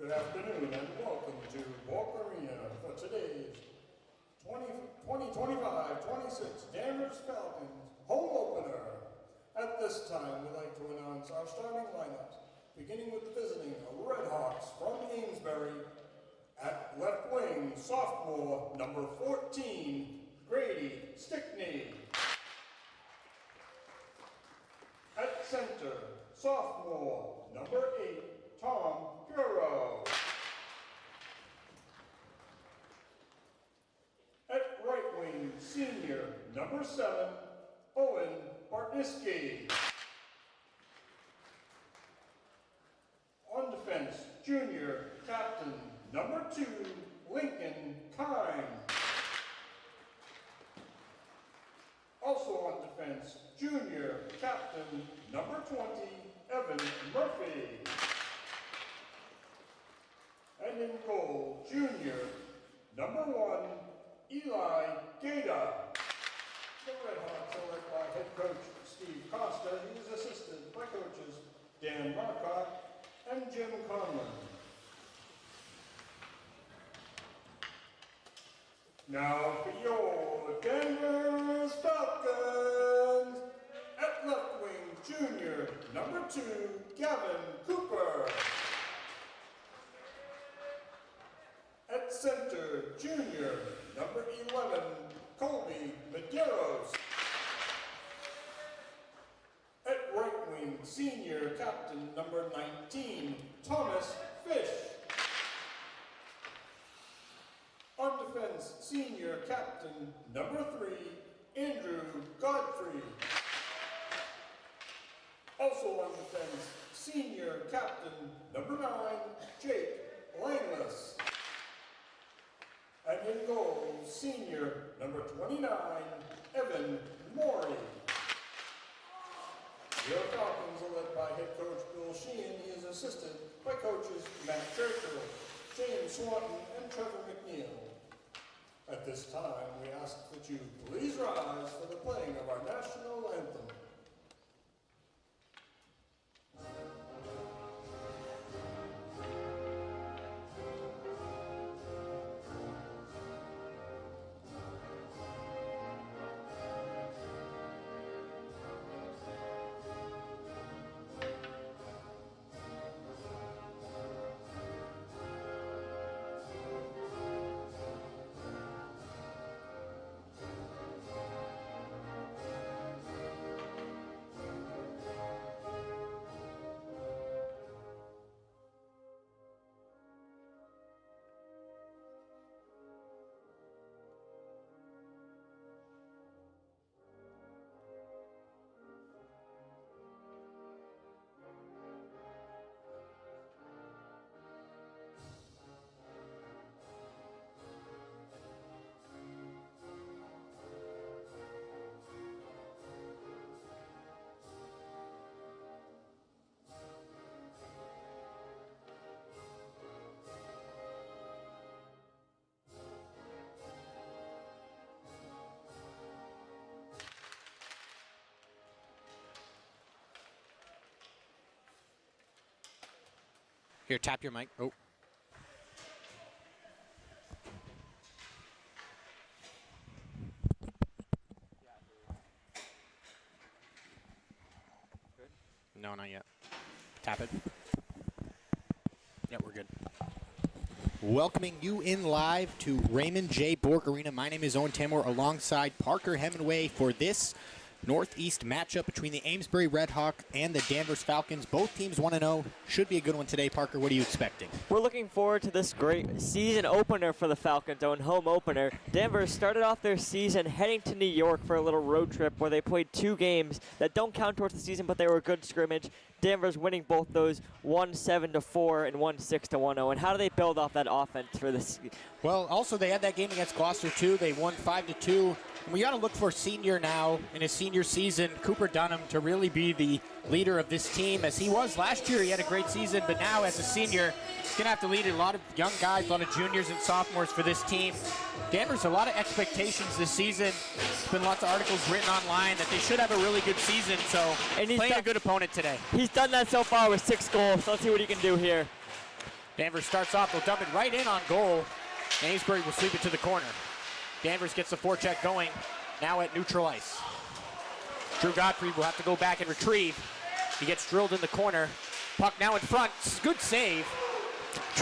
Good afternoon and welcome to Walk Arena for today's 2025-26 Danvers Falcons home opener. At this time, we'd like to announce our starting lineups, beginning with the visiting Redhawks from Amesbury. At left wing, sophomore, number 14, Grady Stickney. At center, sophomore, number 8, Tom Bureau. At right wing, senior, number 7, Owen Bartniski. On defense, junior, captain, number 2, Lincoln Kine. Also on defense, junior, captain, number 20, Evan Murphy. And in goal, junior, number 1, Eli Gata. The Redhawks are led by head coach Steve Costa. He is assisted by coaches Dan Marcotte and Jim Conlon. Now for your Danvers Falcons. At left wing, junior, number 2, Gavin Cooper. At center, junior, number 11, Colby Medeiros. At right wing, senior, captain, number 19, Thomas Fish. On defense, senior, captain, number 3, Andrew Godfrey. Also on defense, senior, captain, number 9, Jake Langless. And in goal, senior, number 29, Evan Morey. Your Falcons are led by head coach Bill Sheehan. He is assisted by coaches Matt Churchill, James Swanton, and Trevor McNeil. At this time, we ask that you please rise for the playing of our national anthem. Here, tap your mic. Oh. No, not yet. Tap it. Yeah, we're good. Welcoming you in live to Raymond J. Bork Arena. My name is Owen Tamor alongside Parker Hemingway for this Northeast matchup between the Amesbury Redhawk and the Danvers Falcons. Both teams 1-0. Should be a good one today. Parker, what are you expecting? We're looking forward to this great season opener for the Falcons, own home opener. Danvers started off their season heading to New York for a little road trip where they played 2 games that don't count towards the season, but they were a good scrimmage. Danvers winning both those 1-7-4 and 1-6-1-0. And how do they build off that offense for this? Well, also they had that game against Gloucester too. They won 5-2. And we got to look for a senior now in his senior season, Cooper Dunham, to really be the leader of this team. As he was last year, he had a great season, but now as a senior, he's going to have to lead a lot of young guys, a lot of juniors and sophomores for this team. Danvers, a lot of expectations this season. There's been lots of articles written online that they should have a really good season, so and he's playing a good opponent today. He's done that so far with 6 goals. So let's see what he can do here. Danvers starts off, they'll dump it right in on goal. Amesbury will sweep it to the corner. Danvers gets the forecheck going, now at neutral ice. Drew Gottfried will have to go back and retrieve. He gets drilled in the corner. Puck now in front, good save.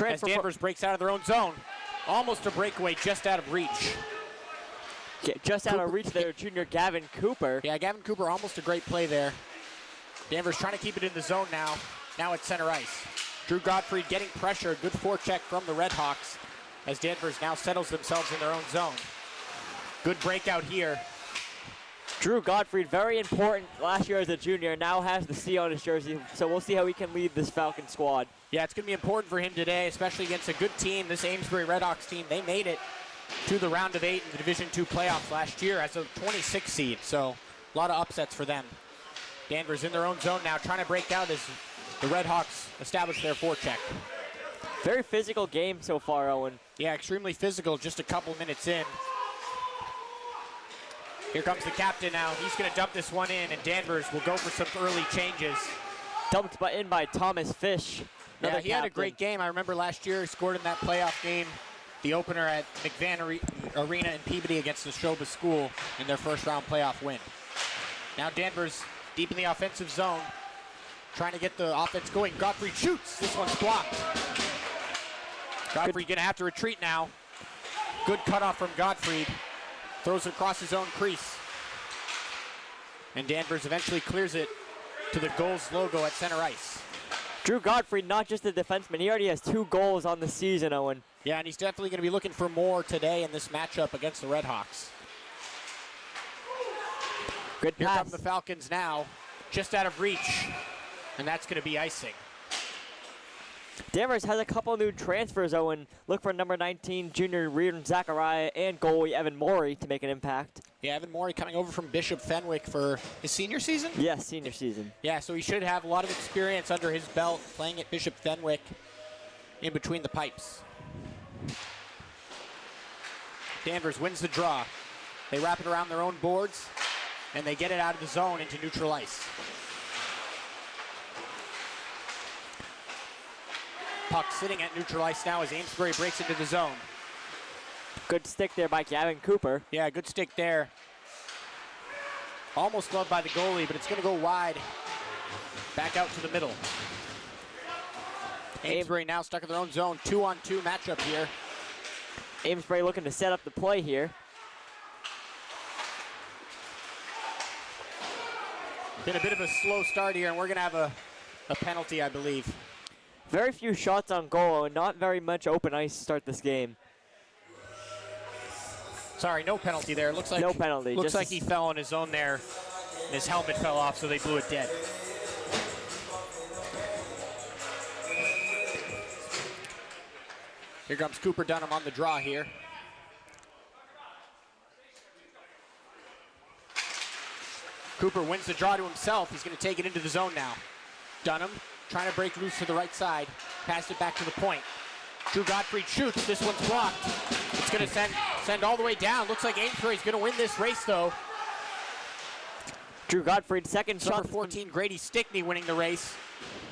As Danvers breaks out of their own zone. Almost a breakaway, just out of reach. Yeah, just out of reach there, junior Gavin Cooper. Yeah, Gavin Cooper, almost a great play there. Danvers trying to keep it in the zone now. Now at center ice. Drew Gottfried getting pressure. Good forecheck from the Redhawks as Danvers now settles themselves in their own zone. Good breakout here. Drew Gottfried, very important last year as a junior, now has the C on his jersey, so we'll see how he can lead this Falcon squad. Yeah, it's going to be important for him today, especially against a good team, this Amesbury Redhawks team. They made it to the round of 8 in the Division II playoffs last year as a 26 seed, so a lot of upsets for them. Danvers in their own zone now, trying to break out as the Redhawks establish their forecheck. Very physical game so far, Owen. Yeah, extremely physical, just a couple minutes in. Here comes the captain now. He's going to dump this one in, and Danvers will go for some early changes. Dumped in by Thomas Fish. Yeah, he had a great game. I remember last year he scored in that playoff game, the opener at McVan Arena in Peabody against Neshoba School in their first round playoff win. Now Danvers deep in the offensive zone, trying to get the offense going. Gottfried shoots. This one's blocked. Gottfried going to have to retreat now. Good cutoff from Gottfried. Throws it across his own crease. And Danvers eventually clears it to the goals logo at center ice. Drew Gottfried, not just a defenseman, he already has 2 goals on the season, Owen. Yeah, and he's definitely going to be looking for more today in this matchup against the Redhawks. Good pass. Here come the Falcons now, just out of reach, and that's going to be icing. Danvers has a couple new transfers, Owen. Look for number 19, junior Reardon Zachariah, and goalie Evan Morey to make an impact. Yeah, Evan Morey coming over from Bishop Fenwick for his senior season? Yes, senior season. Yeah, so he should have a lot of experience under his belt playing at Bishop Fenwick in between the pipes. Danvers wins the draw. They wrap it around their own boards, and they get it out of the zone into neutral ice. Puck sitting at neutral ice now as Amesbury breaks into the zone. Good stick there by Gavin Cooper. Yeah, good stick there. Almost gloved by the goalie, but it's going to go wide. Back out to the middle. Amesbury now stuck in their own zone. 2-on-2 matchup here. Amesbury looking to set up the play here. Been a bit of a slow start here, and we're going to have a penalty, I believe. Very few shots on goal and not very much open ice to start this game. Sorry, no penalty there. Looks like no penalty. Looks like he fell on his own there, and his helmet fell off, so they blew it dead. Here comes Cooper Dunham on the draw here. Cooper wins the draw to himself. He's going to take it into the zone now. Dunham trying to break loose to the right side. Passed it back to the point. Drew Gottfried shoots. This one's blocked. It's going to send all the way down. Looks like Amesbury's going to win this race, though. Drew Gottfried, second shot. Number 14, Grady Stickney winning the race.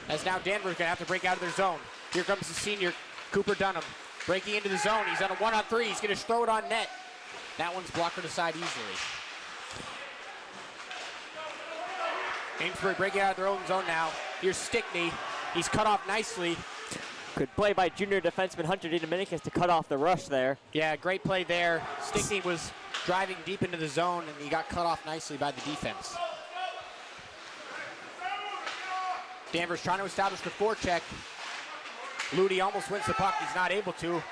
As now Danvers going to have to break out of their zone. Here comes the senior, Cooper Dunham. Breaking into the zone. He's on a 1-on-3. He's going to throw it on net. That one's blocked to the side easily. Amesbury breaking out of their own zone now. Here's Stickney. He's cut off nicely. Good play by junior defenseman Hunter DeDominicus to cut off the rush there. Yeah, great play there. Stickney was driving deep into the zone, and he got cut off nicely by the defense. Danvers trying to establish the forecheck. Ludi almost wins the puck. He's not able to.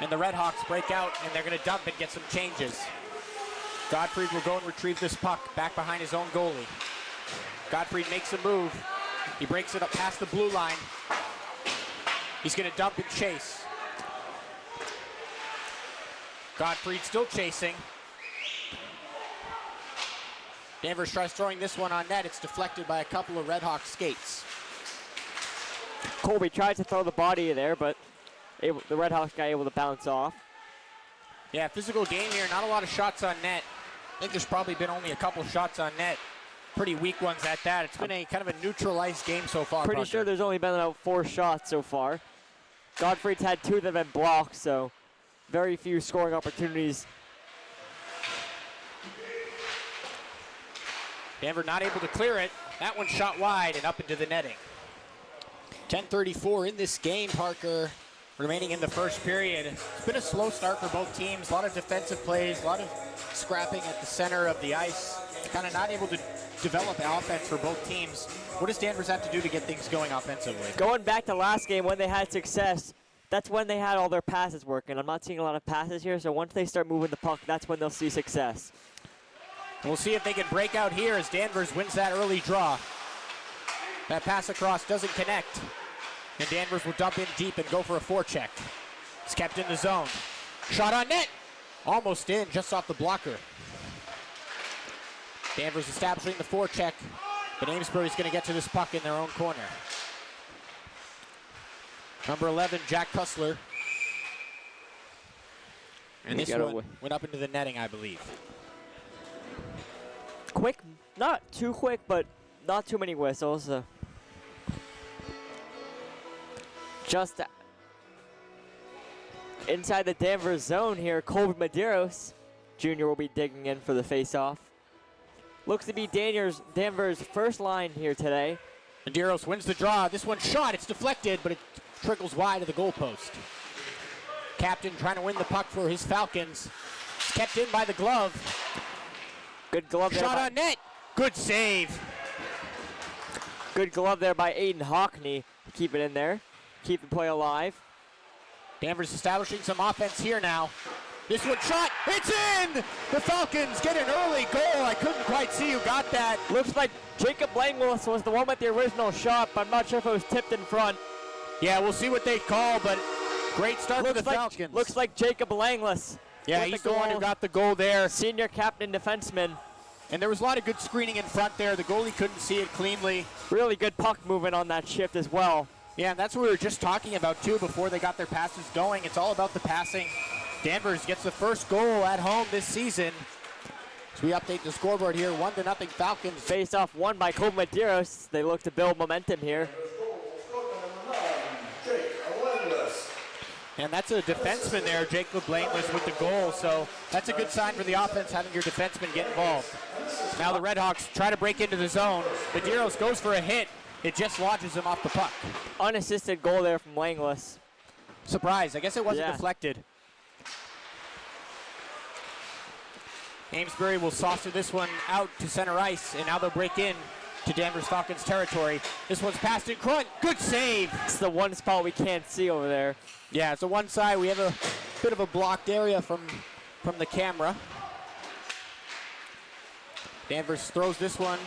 And the Redhawks break out, and they're going to dump and get some changes. Gottfried will go and retrieve this puck back behind his own goalie. Gottfried makes a move. He breaks it up past the blue line. He's going to dump and chase. Gottfried still chasing. Danvers tries throwing this one on net. It's deflected by a couple of Redhawk skates. Colby tries to throw the body there, but the Redhawks guy able to bounce off. Yeah, physical game here. Not a lot of shots on net. I think there's probably been only a couple shots on net. Pretty weak ones at that. It's been a kind of a neutral ice game so far. Pretty sure there's only been about 4 shots so far. Godfrey's had 2 that have been blocked, so very few scoring opportunities. Danvers not able to clear it. That one shot wide and up into the netting. 10:34 in this game, Parker, remaining in the first period. It's been a slow start for both teams. A lot of defensive plays, a lot of scrapping at the center of the ice. Kind of not able to develop offense for both teams. What does Danvers have to do to get things going offensively? Going back to last game when they had success, that's when they had all their passes working. I'm not seeing a lot of passes here, so once they start moving the puck, that's when they'll see success. And we'll see if they can break out here as Danvers wins that early draw. That pass across doesn't connect. And Danvers will dump in deep and go for a forecheck. It's kept in the zone. Shot on net. Almost in, just off the blocker. Danvers establishing the forecheck, but Amesbury's going to get to this puck in their own corner. Number 11, Jack Kussler. And this one went up into the netting, I believe. Quick, not too quick, but not too many whistles. Just inside the Danvers zone here, Colby Medeiros Jr. will be digging in for the face-off. Looks to be Danvers' first line here today. Medeiros wins the draw. This one shot, it's deflected, but it trickles wide of the goalpost. Captain trying to win the puck for his Falcons. It's kept in by the glove. Good glove there. Shot on net. Good save. Good glove there by Aiden Hockney to keep it in there. Keep the play alive. Danvers establishing some offense here now. This one shot, it's in! The Falcons get an early goal. I couldn't quite see who got that. Looks like Jacob Langwillis was the one with the original shot, but I'm not sure if it was tipped in front. Yeah, we'll see what they call, but great start for the Falcons. Looks like Jacob Langwillis. Yeah, he's the one who got the goal there. Senior captain defenseman. And there was a lot of good screening in front there. The goalie couldn't see it cleanly. Really good puck movement on that shift as well. Yeah, and that's what we were just talking about, too, before they got their passes going. It's all about the passing. Danvers gets the first goal at home this season. So we update the scoreboard here, 1-0 Falcons. Face off won by Colby Medeiros. They look to build momentum here. And that's a defenseman there, Jacob Blameless, with the goal. So that's a good sign for the offense, having your defenseman get involved. Now the Redhawks try to break into the zone. Medeiros goes for a hit. It just lodges him off the puck. Unassisted goal there from Langwillis. Surprise. I guess it wasn't deflected. Amesbury will saucer this one out to center ice, and now they'll break in to Danvers Falcons territory. This one's passed in front. Good save. It's the one spot we can't see over there. Yeah, it's the one side. We have a bit of a blocked area from the camera. Danvers throws this one.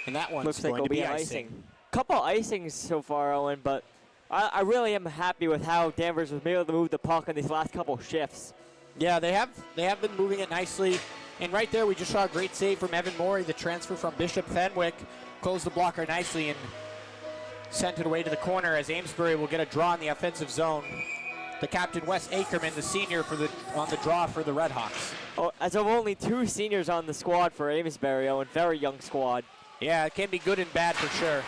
And that one's looks like going to be icing. Couple icings so far, Owen, but I really am happy with how Danvers was able to move the puck in these last couple shifts. Yeah, they have been moving it nicely. And right there, we just saw a great save from Evan Morey, the transfer from Bishop Fenwick. Closed the blocker nicely and sent it away to the corner as Amesbury will get a draw in the offensive zone. The captain, Wes Akerman, the senior on the draw for the Redhawks. Oh, as of only 2 seniors on the squad for Amesbury, a very young squad. Yeah, it can be good and bad for sure.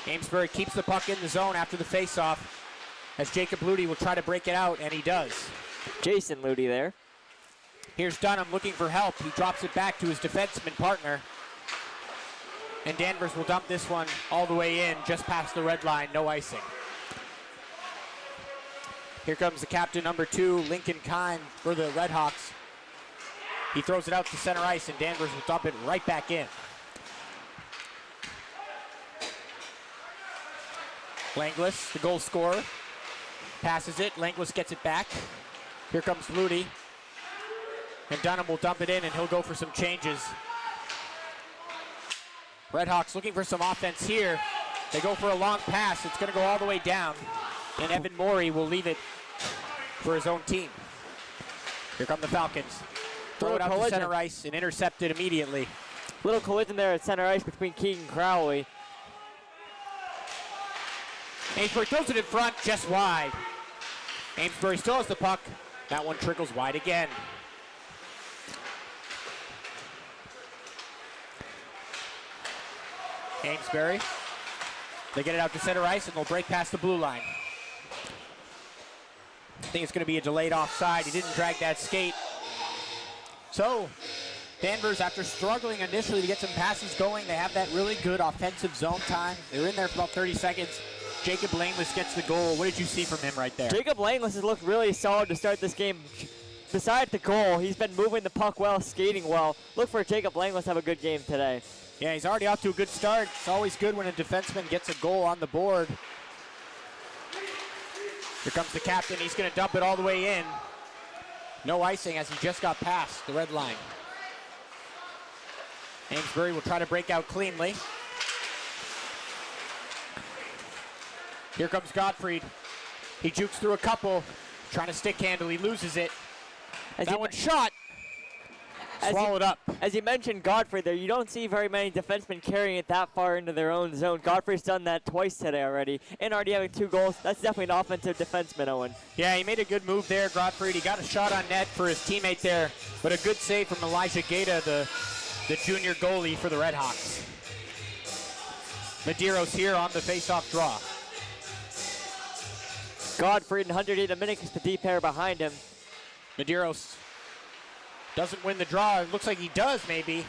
Amesbury keeps the puck in the zone after the faceoff as Jacob Ludi will try to break it out, and he does. Jason Ludi there. Here's Dunham looking for help. He drops it back to his defenseman partner. And Danvers will dump this one all the way in, just past the red line, no icing. Here comes the captain, number 2, Lincoln Kine for the Redhawks. He throws it out to center ice, and Danvers will dump it right back in. Langlis, the goal scorer, passes it. Langlis gets it back. Here comes Ludi. And Dunham will dump it in, and he'll go for some changes. Redhawks looking for some offense here. They go for a long pass. It's going to go all the way down. And Evan Morey will leave it for his own team. Here come the Falcons. Throw it out to center ice and intercept it immediately. Little collision there at center ice between Keegan Crowley. Amesbury throws it in front, just wide. Amesbury still has the puck. That one trickles wide again. Amesbury They get it out to center ice, and they'll break past the blue line. I think it's going to be a delayed offside. He didn't drag that skate. So, Danvers, after struggling initially to get some passes going, they have that really good offensive zone time. They're in there for about 30 seconds. Jacob Langless gets the goal. What did you see from him right there? Jacob Langless has looked really solid to start this game. Besides the goal, he's been moving the puck well, skating well. Look for Jacob Langless to have a good game today. Yeah, he's already off to a good start. It's always good when a defenseman gets a goal on the board. Here comes the captain. He's going to dump it all the way in. No icing as he just got past the red line. Amesbury will try to break out cleanly. Here comes Gottfried. He jukes through a couple, trying to stick handle. He loses it. That one shot. Swallowed up. As you mentioned Godfrey there, you don't see very many defensemen carrying it that far into their own zone. Godfrey's done that twice today already, and already having 2 goals. That's definitely an offensive defenseman, Owen. Yeah, he made a good move there, Godfrey. He got a shot on net for his teammate there, but a good save from Elijah Gaeta, the junior goalie for the Redhawks. Medeiros here on the face-off draw. Godfrey in 108 a minute, the deep pair behind him. Medeiros doesn't win the draw. It looks like he does, maybe.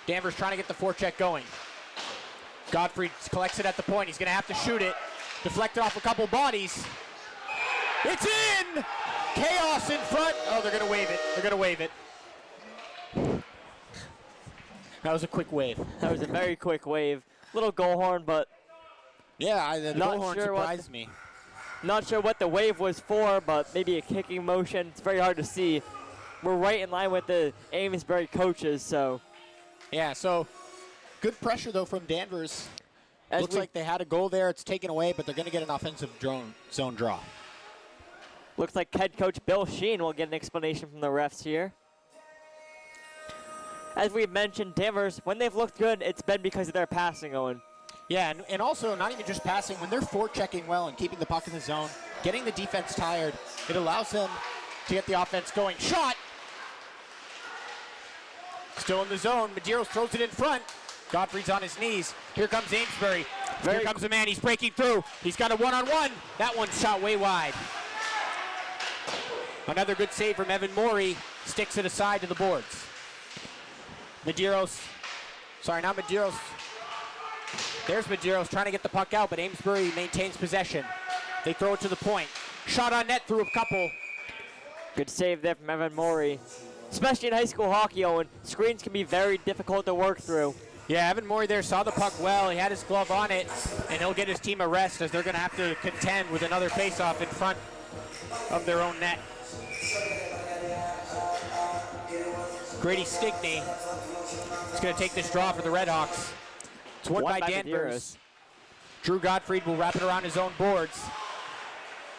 Danvers trying to get the forecheck going. Godfrey collects it at the point. He's going to have to shoot it. Deflected off a couple bodies. It's in! Chaos in front. Oh, they're going to wave it. They're going to wave it. That was a quick wave. That was a very quick wave. Little goal horn, but yeah, the goal horn surprised me. Not sure what the wave was for, but maybe a kicking motion. It's very hard to see. We're right in line with the Amesbury coaches, so. Yeah, so good pressure, though, from Danvers. Looks like they had a goal there. It's taken away, but they're going to get an offensive zone draw. Looks like head coach Bill Sheen will get an explanation from the refs here. As we mentioned, Danvers, when they've looked good, it's been because of their passing, Owen. Yeah, and also not even just passing. When they're forechecking well and keeping the puck in the zone, getting the defense tired, it allows them to get the offense going. Shot! Still in the zone. Medeiros throws it in front. Godfrey's on his knees. Here comes Amesbury. Here comes the man. He's breaking through. He's got a one-on-one. That one shot way wide. Another good save from Evan Morey. Sticks it aside to the boards. Medeiros. Sorry, not Medeiros. There's Medeiros trying to get the puck out, but Amesbury maintains possession. They throw it to the point. Shot on net through a couple. Good save there from Evan Morey. Especially in high school hockey, Owen, screens can be very difficult to work through. Yeah, Evan Morey there saw the puck well. He had his glove on it, and he'll get his team a rest as they're going to have to contend with another faceoff in front of their own net. Grady Stigney is going to take this draw for the Redhawks. It's won by Danvers. Drew Gottfried will wrap it around his own boards.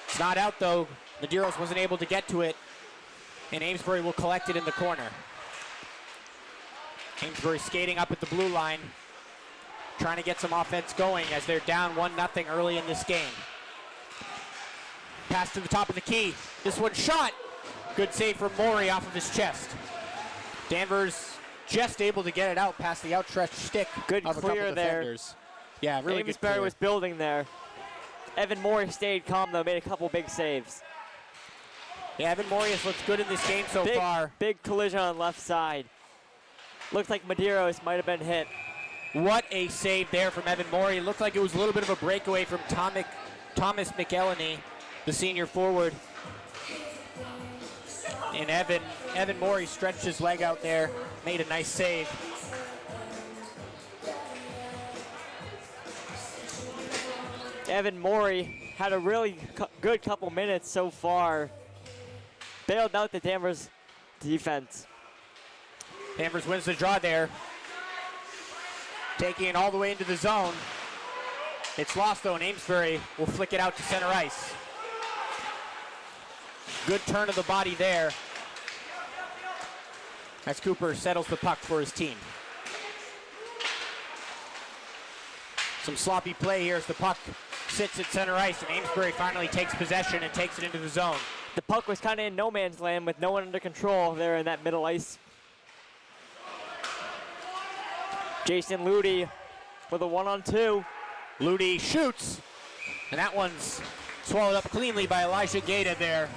It's not out, though. Medeiros wasn't able to get to it, and Amesbury will collect it in the corner. Amesbury skating up at the blue line, trying to get some offense going as they're down 1-0 early in this game. Pass to the top of the key. This one shot. Good save from Morey off of his chest. Danvers just able to get it out past the outstretched stick good of a clear couple there. defenders. Yeah, really good Amesbury clear. was building there. Evan Morey stayed calm, though, made a couple big saves. Yeah, Evan Morey has looked good in this game so far. Big collision on left side. Looks like Medeiros might have been hit. What a save there from Evan Morey. It looked like it was a little bit of a breakaway from Thomas McElhenney, the senior forward. And Evan Morey stretched his leg out there, made a nice save. Evan Morey had a really good couple minutes so far. Bailed out the Danvers defense. Danvers wins the draw there. Taking it all the way into the zone. It's lost though, and Amesbury will flick it out to center ice. Good turn of the body there as Cooper settles the puck for his team. Some sloppy play here as the puck sits at center ice, and Amesbury finally takes possession and takes it into the zone. The puck was kind of in no man's land with no one under control there in that middle ice. Jason Ludy with a 1-on-2. Ludi shoots, and that one's swallowed up cleanly by Elijah Gata there,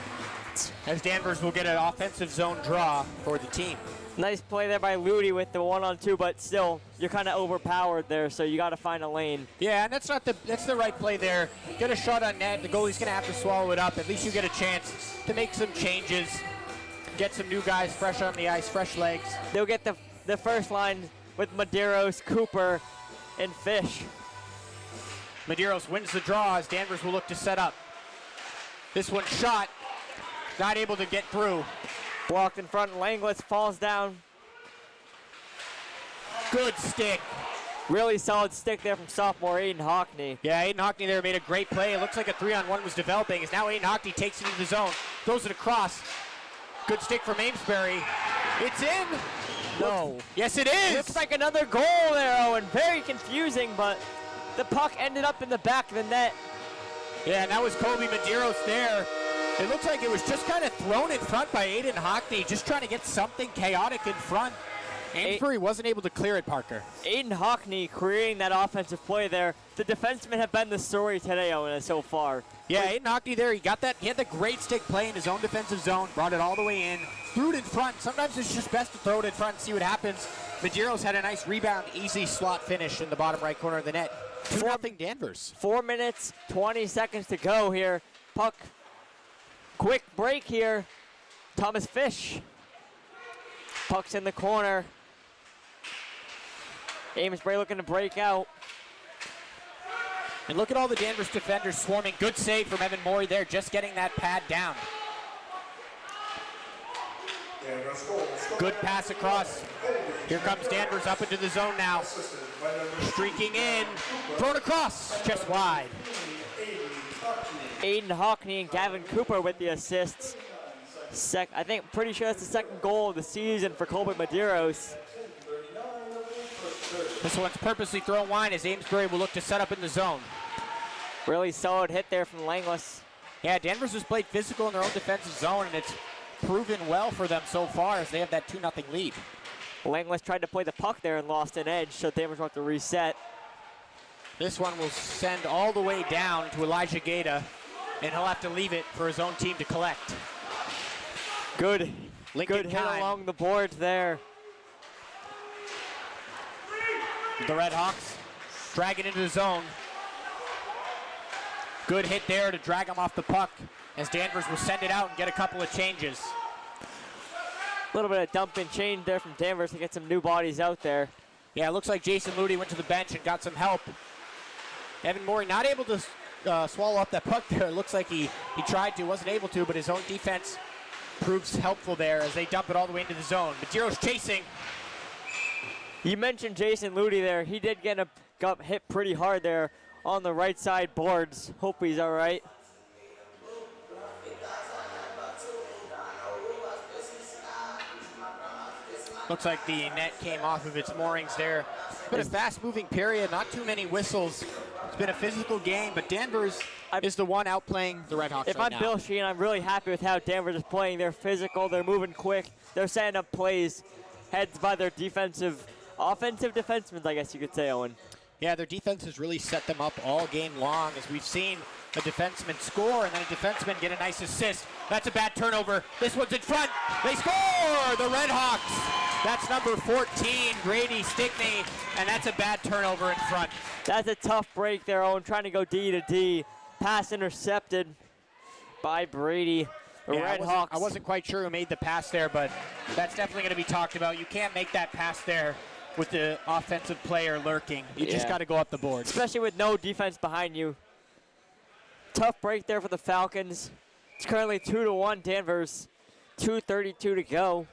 as Danvers will get an offensive zone draw for the team. Nice play there by Ludi with the 1-on-2, but still, you're kind of overpowered there, so you got to find a lane. Yeah, and that's the right play there. Get a shot on net. The goalie's going to have to swallow it up. At least you get a chance to make some changes, get some new guys fresh on the ice, fresh legs. They'll get the first line with Medeiros, Cooper, and Fish. Medeiros wins the draw as Danvers will look to set up. This one shot, not able to get through. Blocked in front, Langlis falls down. Good stick. Really solid stick there from sophomore Aiden Hockney. Yeah, Aiden Hockney there made a great play. It looks like a 3-on-1 was developing, as now Aiden Hockney takes it into the zone, throws it across. Good stick from Amesbury. It's in. No. Yes, it is. Looks like another goal there, Owen. Very confusing, but the puck ended up in the back of the net. Yeah, and that was Kobe Medeiros there. It looks like it was just kind of thrown in front by Aiden Hockney, just trying to get something chaotic in front. Amesbury wasn't able to clear it, Parker. Aiden Hockney creating that offensive play there. The defensemen have been the story today, Owen, so far. Yeah, Aiden Hockney there, he had the great stick play in his own defensive zone, brought it all the way in, threw it in front. Sometimes it's just best to throw it in front and see what happens. Medeiros had a nice rebound, easy slot finish in the bottom right corner of the net. 2-0 Danvers. 4 minutes, 20 seconds to go here. Puck. Quick break here. Thomas Fish. Puck's in the corner. Amesbury looking to break out. And look at all the Danvers defenders swarming. Good save from Evan Morey there, just getting that pad down. Good pass across. Here comes Danvers up into the zone now. Streaking in. Thrown across. Just wide. Aiden Hockney and Gavin Cooper with the assists. I think, pretty sure that's the second goal of the season for Colby Medeiros. This one's purposely thrown wide as Amesbury will look to set up in the zone. Really solid hit there from Langlis. Yeah, Danvers has played physical in their own defensive zone, and it's proven well for them so far as they have that 2-0 lead. Langlis tried to play the puck there and lost an edge, so Danvers will have to reset. This one will send all the way down to Elijah Gata, and he'll have to leave it for his own team to collect. Good Lincoln hit Kine. along the boards there. The Red Hawks drag it into the zone. Good hit there to drag him off the puck as Danvers will send it out and get a couple of changes. A little bit of dump and change there from Danvers to get some new bodies out there. Yeah, it looks like Jason Ludi went to the bench and got some help. Evan Morey not able to swallow up that puck there. It looks like he tried to, wasn't able to, but his own defense proves helpful there as they dump it all the way into the zone. Medeiros chasing. You mentioned Jason Ludi there. He did got hit pretty hard there on the right side boards. Hope he's all right. Looks like the net came off of its moorings there. It's been a fast-moving period, not too many whistles. It's been a physical game, but Danvers is the one outplaying the Red Hawks If right I'm now. Bill Sheehan, I'm really happy with how Danvers is playing. They're physical, they're moving quick, they're setting up plays, heads by their offensive defensemen, I guess you could say, Owen. Yeah, their defense has really set them up all game long as we've seen a defenseman score and then a defenseman get a nice assist. That's a bad turnover. This one's in front. They score! The Red Hawks. That's number 14, Grady Stickney, and that's a bad turnover in front. That's a tough break there, Owen, trying to go D to D. Pass intercepted by Brady. Red Hawks. I wasn't quite sure who made the pass there, but that's definitely going to be talked about. You can't make that pass there with the offensive player lurking. You just got to go up the board. Especially with no defense behind you. Tough break there for the Falcons. It's currently 2-1 Danvers. 2:32 to go.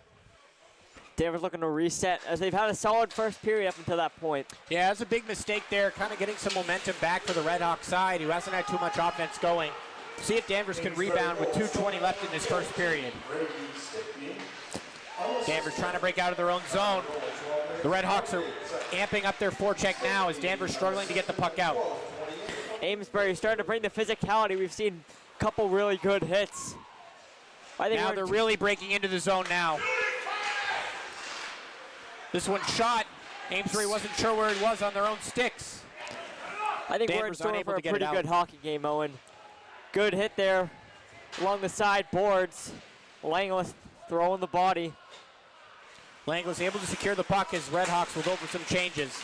Danvers looking to reset as they've had a solid first period up until that point. Yeah, that's a big mistake there, kind of getting some momentum back for the Red Hawks side, who hasn't had too much offense going. See if Danvers can rebound with 2:20 left in this first period. Danvers trying to break out of their own zone. The Red Hawks are amping up their forecheck now as Danvers struggling to get the puck out. Amesbury starting to bring the physicality. We've seen a couple really good hits. Now they're really breaking into the zone now. This one shot. Amesbury wasn't sure where it was on their own sticks. I think we're in Danvers store unable for to a get it pretty good out. hockey game, Owen. Good hit there along the side boards. Langlis throwing the body. Langlis able to secure the puck as Redhawks will go for some changes.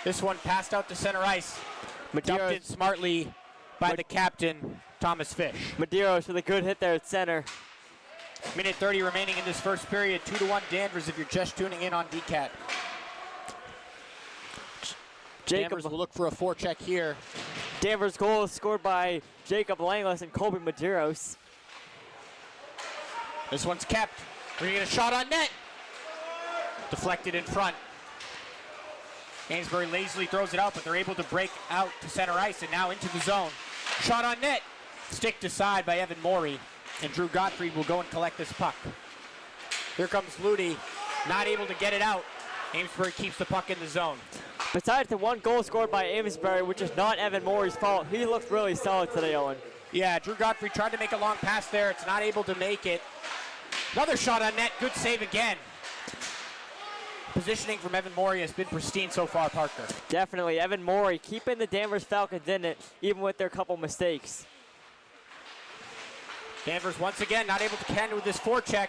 This one passed out to center ice. Dumped in smartly by the captain, Thomas Fish. Medeiros with a good hit there at center. Minute 30 remaining in this first period. 2-1 Danvers if you're just tuning in on DCAT. Danvers will look for a forecheck here. Danvers' goal is scored by Jacob Langlis and Colby Medeiros. This one's kept. We're gonna get a shot on net. Deflected in front. Amesbury lazily throws it out, but they're able to break out to center ice and now into the zone. Shot on net. Sticked aside by Evan Morey, and Drew Gottfried will go and collect this puck. Here comes Ludi, not able to get it out. Amesbury keeps the puck in the zone. Besides the one goal scored by Amesbury, which is not Evan Morey's fault, he looked really solid today, Owen. Yeah, Drew Gottfried tried to make a long pass there. It's not able to make it. Another shot on net. Good save again. Positioning from Evan Morey has been pristine so far, Parker. Definitely. Evan Morey keeping the Danvers Falcons in it, even with their couple mistakes. Danvers once again not able to contend with this forecheck.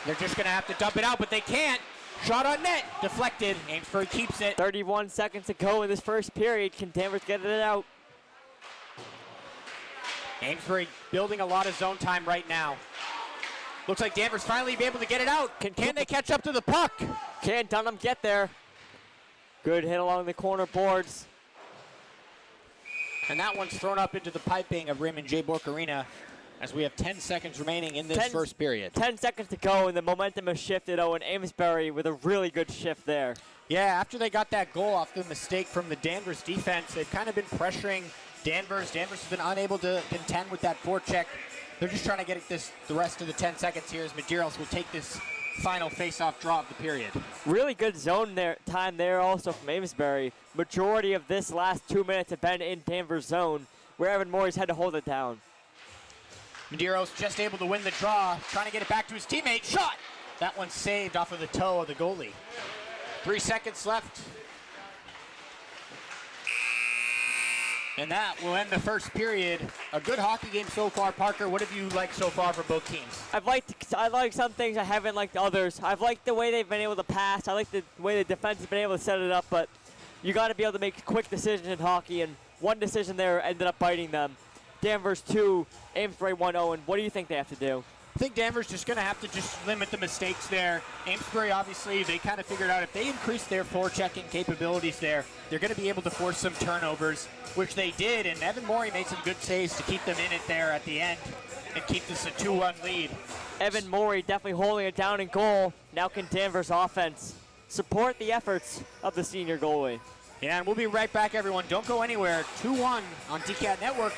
They're just going to have to dump it out, but they can't. Shot on net. Deflected. Amesbury keeps it. 31 seconds to go in this first period. Can Danvers get it out? Amesbury building a lot of zone time right now. Looks like Danvers finally be able to get it out. Can they catch up to the puck? Can Dunham get there? Good hit along the corner boards. And that one's thrown up into the piping of Raymond J. Bork Arena as we have 10 seconds remaining in this first period. 10 seconds to go, and the momentum has shifted. Owen Amesbury with a really good shift there. Yeah, after they got that goal off the mistake from the Danvers defense, they've kind of been pressuring Danvers. Danvers has been unable to contend with that forecheck. They're just trying to get the rest of the 10 seconds here as Medeiros will take this final face-off draw of the period. Really good zone time there also from Amesbury. Majority of this last 2 minutes have been in Danvers zone, where Evan Morey's had to hold it down. Medeiros just able to win the draw, trying to get it back to his teammate. Shot! That one's saved off of the toe of the goalie. 3 seconds left. And that will end the first period. A good hockey game so far. Parker, what have you liked so far from both teams? I like some things, I haven't liked others. I've liked the way they've been able to pass. I like the way the defense has been able to set it up, but you got to be able to make quick decisions in hockey, and one decision there ended up biting them. Danvers 2, Amesbury 1-0, and what do you think they have to do? I think Danvers just going to have to just limit the mistakes there. Amesbury, obviously, they kind of figured out if they increase their forechecking capabilities there, they're going to be able to force some turnovers, which they did, and Evan Morey made some good saves to keep them in it there at the end and keep this a 2-1 lead. Evan Morey definitely holding it down in goal. Now can Danvers offense support the efforts of the senior goalie. Yeah, and we'll be right back, everyone. Don't go anywhere. 2-1 on DCAT Network.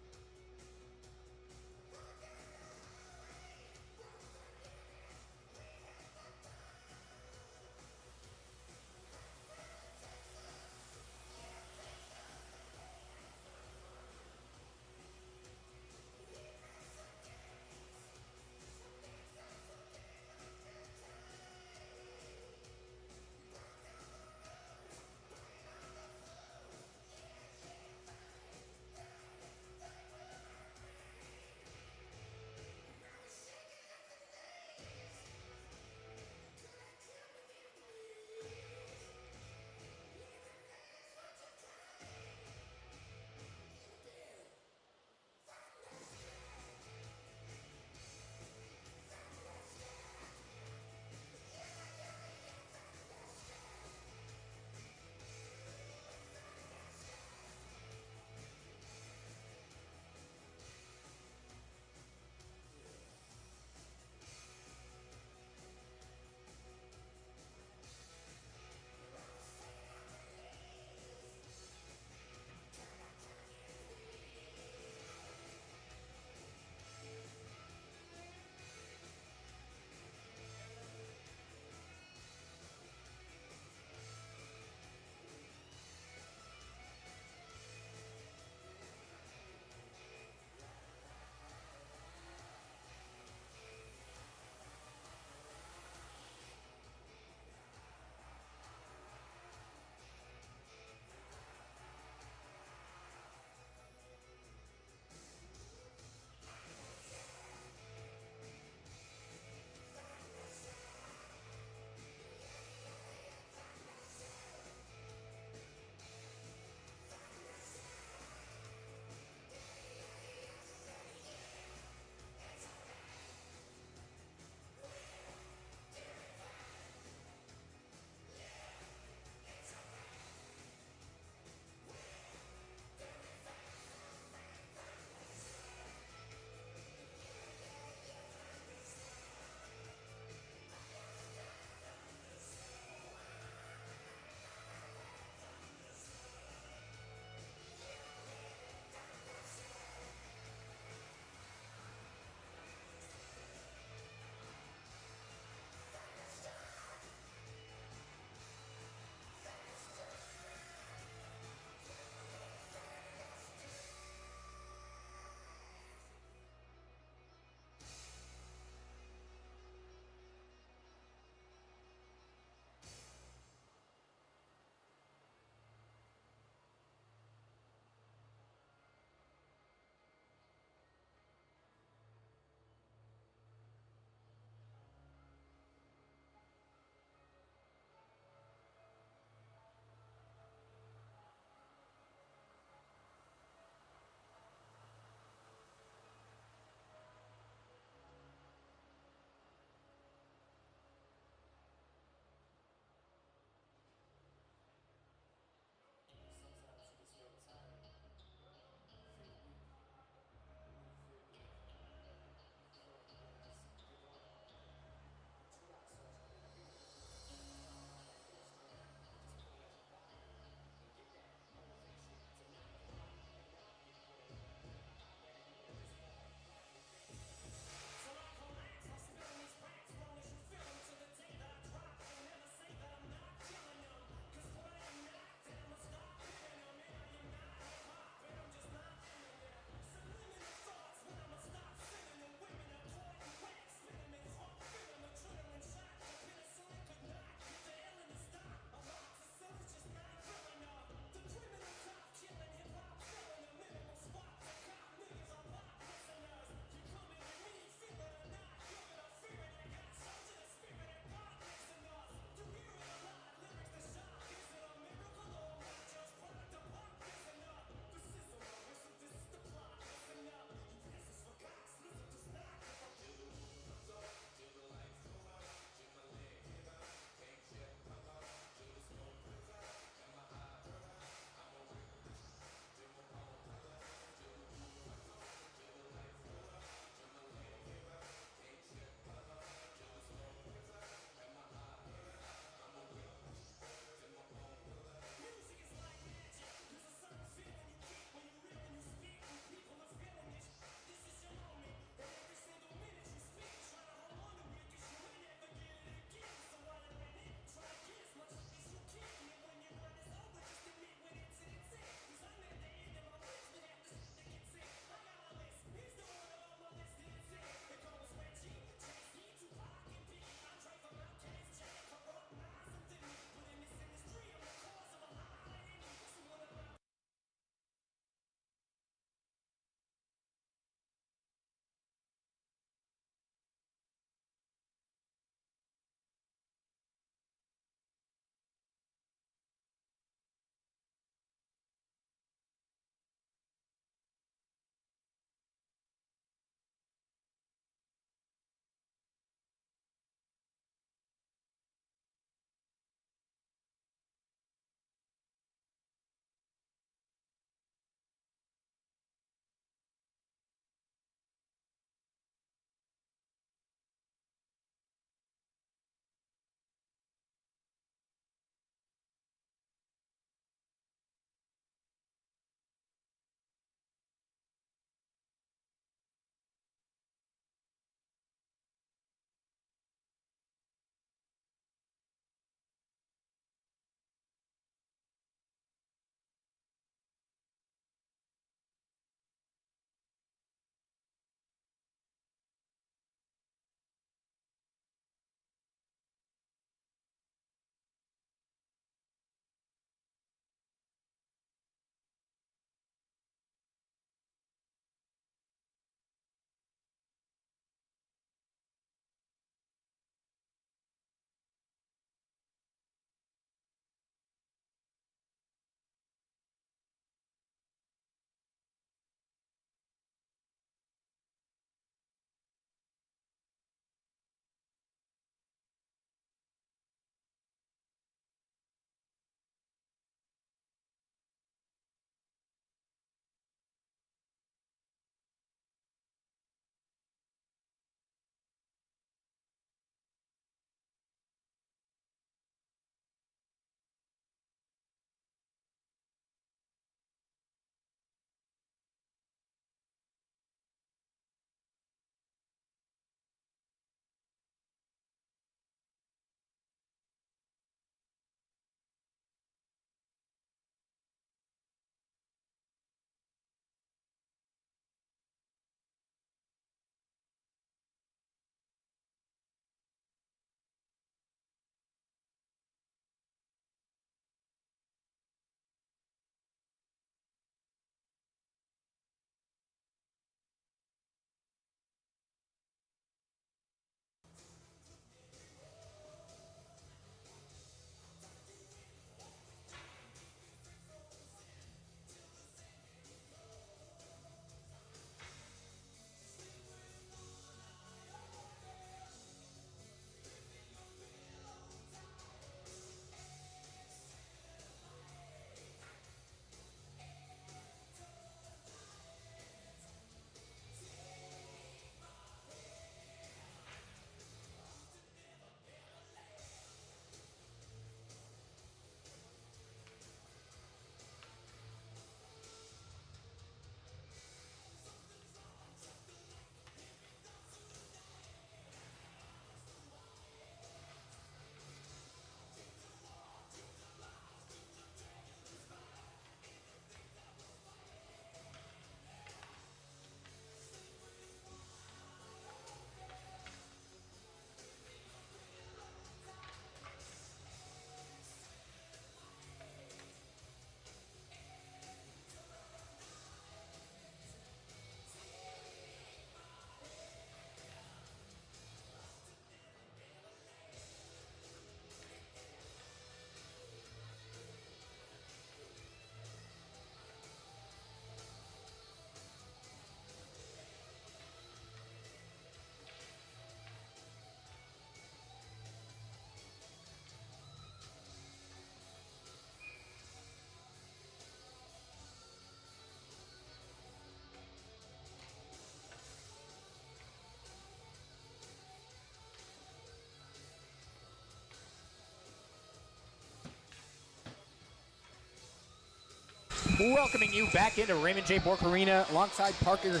Welcoming you back into Raymond J. Bork Arena alongside Parker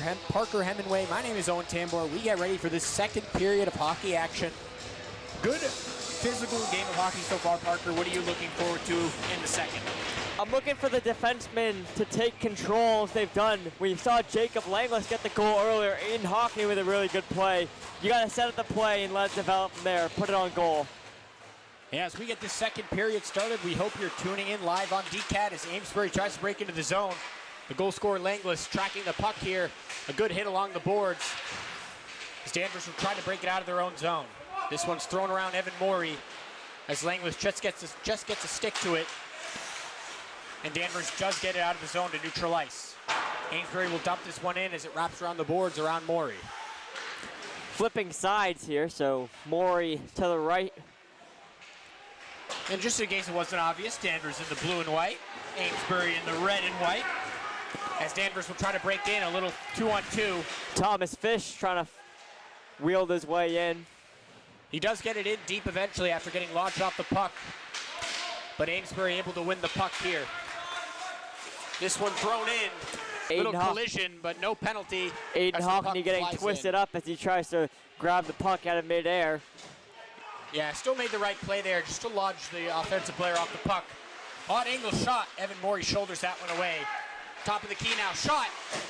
Hemingway. My name is Owen Tambor. We get ready for this second period of hockey action. Good physical game of hockey so far, Parker. What are you looking forward to in the second? I'm looking for the defensemen to take control as they've done. We saw Jacob Langless get the goal earlier in hockey with a really good play. You got to set up the play and let it develop from there. Put it on goal. Yeah, as we get this second period started, we hope you're tuning in live on DCAT as Amesbury tries to break into the zone. The goal scorer, Langless, tracking the puck here. A good hit along the boards as Danvers will try to break it out of their own zone. This one's thrown around Evan Morey as Langless just gets a stick to it. And Danvers does get it out of the zone to neutral ice. Amesbury will dump this one in as it wraps around the boards around Morey. Flipping sides here, so Morey to the right. And just in case it wasn't obvious, Danvers in the blue and white, Amesbury in the red and white. As Danvers will try to break in a little 2-on-2. Thomas Fish trying to wield his way in. He does get it in deep eventually after getting launched off the puck. But Amesbury able to win the puck here. This one thrown in. Little collision, but no penalty. Aiden Hockney getting twisted up as he tries to grab the puck out of midair. Yeah, still made the right play there, just to lodge the offensive player off the puck. Odd angle shot. Evan Morey shoulders that one away. Top of the key now. Shot.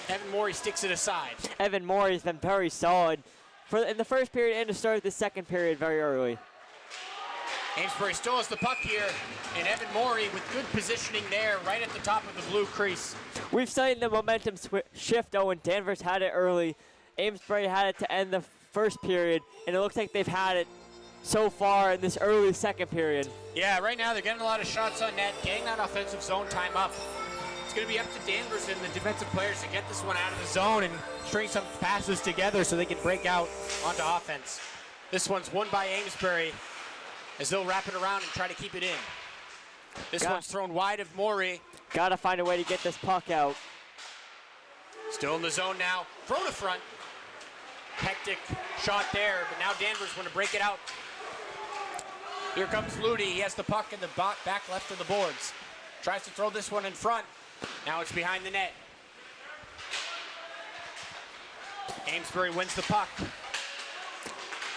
Evan Morey sticks it aside. Evan Morey's been very solid in the first period and to start the second period very early. Amesbury still has the puck here, and Evan Morey with good positioning there right at the top of the blue crease. We've seen the momentum shift, Owen. Danvers had it early. Amesbury had it to end the first period, and it looks like they've had it so far in this early second period. Yeah, right now they're getting a lot of shots on net, getting that offensive zone time up. It's going to be up to Danvers and the defensive players to get this one out of the zone and string some passes together so they can break out onto offense. This one's won by Amesbury as they'll wrap it around and try to keep it in. This one's thrown wide of Morey. Got to find a way to get this puck out. Still in the zone now. Throw to front. Hectic shot there, but now Danvers want to break it out. Here comes Ludi. He has the puck in the back left of the boards. Tries to throw this one in front. Now it's behind the net. Amesbury wins the puck.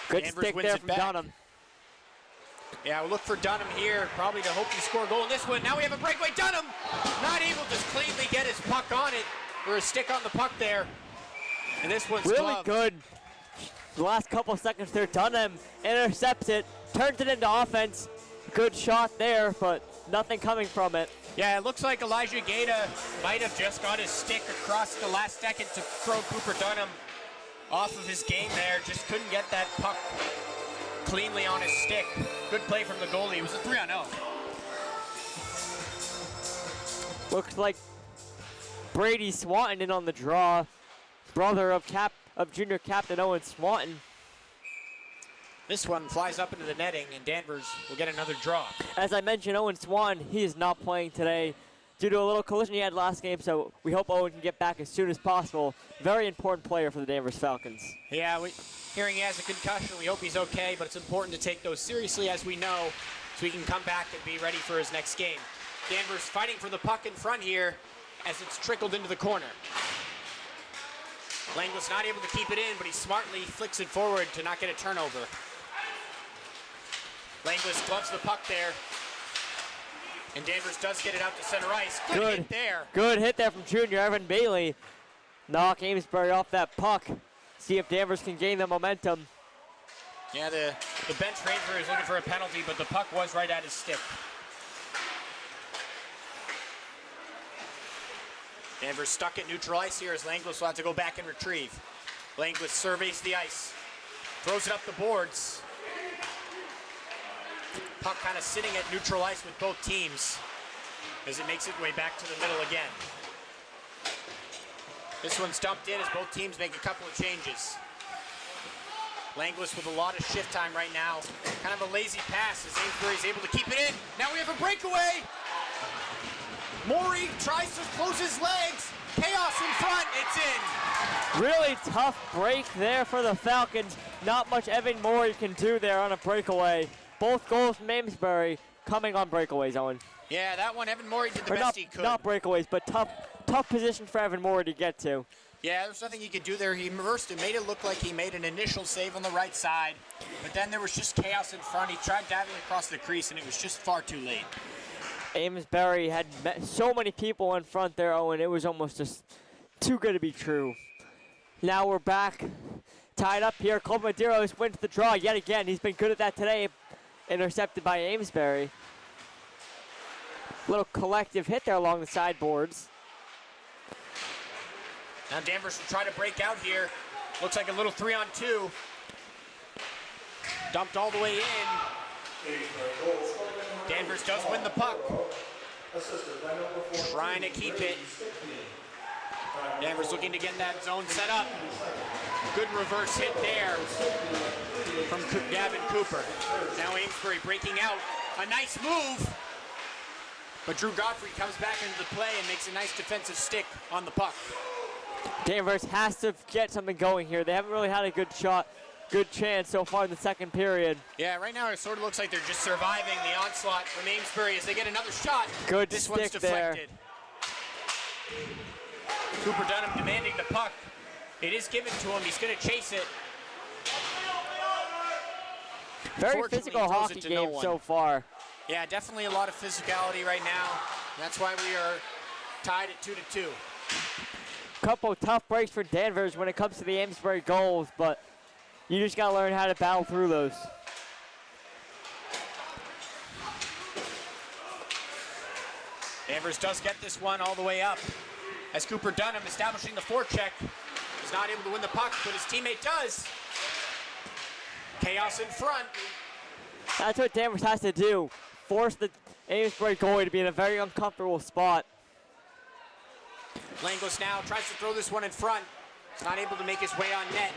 Good Danvers stick wins there it from back. Dunham. Yeah, we'll look for Dunham here, probably to hope to score a goal in this one. Now we have a breakaway. Dunham not able to cleanly get his puck on it, or his stick on the puck there. And this one's really gloved. good. The last couple seconds there, Dunham intercepts it, turns it into offense. Good shot there, but nothing coming from it. Yeah, it looks like Elijah Gaeta might have just got his stick across the last second to throw Cooper Dunham off of his game there. Just couldn't get that puck cleanly on his stick. Good play from the goalie. It was a 3-on-0. Looks like Brady Swanton in on the draw. Brother of junior captain Owen Swanton. This one flies up into the netting, and Danvers will get another draw. As I mentioned, Owen Swanton, he is not playing today due to a little collision he had last game, so we hope Owen can get back as soon as possible. Very important player for the Danvers Falcons. Yeah, hearing he has a concussion, we hope he's okay, but it's important to take those seriously as we know, so he can come back and be ready for his next game. Danvers fighting for the puck in front here as it's trickled into the corner. Langless not able to keep it in, but he smartly flicks it forward to not get a turnover. Langless gloves the puck there. And Danvers does get it out to center ice. Good hit there. Good hit there from junior Evan Bailey. Knock Amesbury off that puck. See if Danvers can gain the momentum. Yeah, the bench ranger is looking for a penalty, but the puck was right at his stick. Danvers stuck at neutral ice here as Langless will have to go back and retrieve. Langless surveys the ice. Throws it up the boards. Puck kind of sitting at neutral ice with both teams as it makes its way back to the middle again. This one's dumped in as both teams make a couple of changes. Langless with a lot of shift time right now. Kind of a lazy pass as Amesbury is able to keep it in. Now we have a breakaway. Morey tries to close his legs. Chaos in front, it's in. Really tough break there for the Falcons. Not much Evan Morey can do there on a breakaway. Both goals from Amesbury coming on breakaways, Owen. Yeah, that one, Evan Morey did the Or best he could. not breakaways, but tough position for Evan Morey to get to. Yeah, there's nothing he could do there. He reversed it, made it look like he made an initial save on the right side, but then there was just chaos in front. He tried diving across the crease, and it was just far too late. Amesbury had so many people in front there, Owen. It was almost just too good to be true. Now we're back, tied up here. Cole Medeiros wins the draw yet again. He's been good at that today. Intercepted by Amesbury. Little collective hit there along the sideboards. Now Danvers will try to break out here. Looks like a little 3-on-2. Dumped all the way in. Danvers does win the puck. Trying to keep it. Danvers looking to get that zone set up. Good reverse hit there from Gavin Cooper. Now Amesbury breaking out. A nice move. But Drew Godfrey comes back into the play and makes a nice defensive stick on the puck. Danvers has to get something going here. They haven't really had a good chance so far in the second period. Yeah, right now it sort of looks like they're just surviving the onslaught from Amesbury as they get another shot. Good this stick one's deflected. There. Cooper Dunham demanding the puck. It is given to him. He's going to chase it. Very physical hockey game so far. Yeah, definitely a lot of physicality right now. That's why we are tied at 2-2. Couple tough breaks for Danvers when it comes to the Amesbury goals, but you just got to learn how to battle through those. Danvers does get this one all the way up as Cooper Dunham establishing the forecheck. Is not able to win the puck, but his teammate does. Chaos in front. That's what Danvers has to do. Force the Amesbury goalie to be in a very uncomfortable spot. Langos now tries to throw this one in front. He's not able to make his way on net.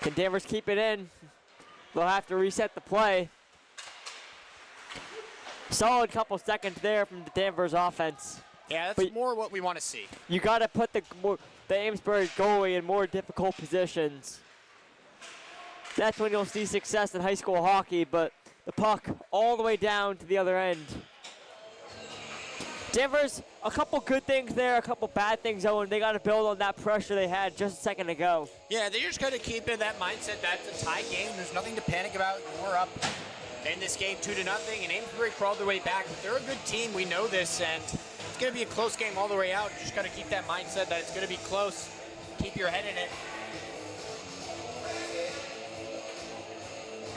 Can Danvers keep it in? They'll have to reset the play. Solid couple seconds there from the Danvers offense. Yeah, that's more what we want to see. You got to put the Amesbury goalie in more difficult positions. That's when you'll see success in high school hockey, but the puck all the way down to the other end. Danvers, a couple good things there, a couple bad things, Owen. They got to build on that pressure they had just a second ago. Yeah, they just got to keep in that mindset that it's a tie game. There's nothing to panic about. We're up in this game 2-0, and Amesbury crawled their way back. But they're a good team. We know this, and it's going to be a close game all the way out. You just got to keep that mindset that it's going to be close. Keep your head in it.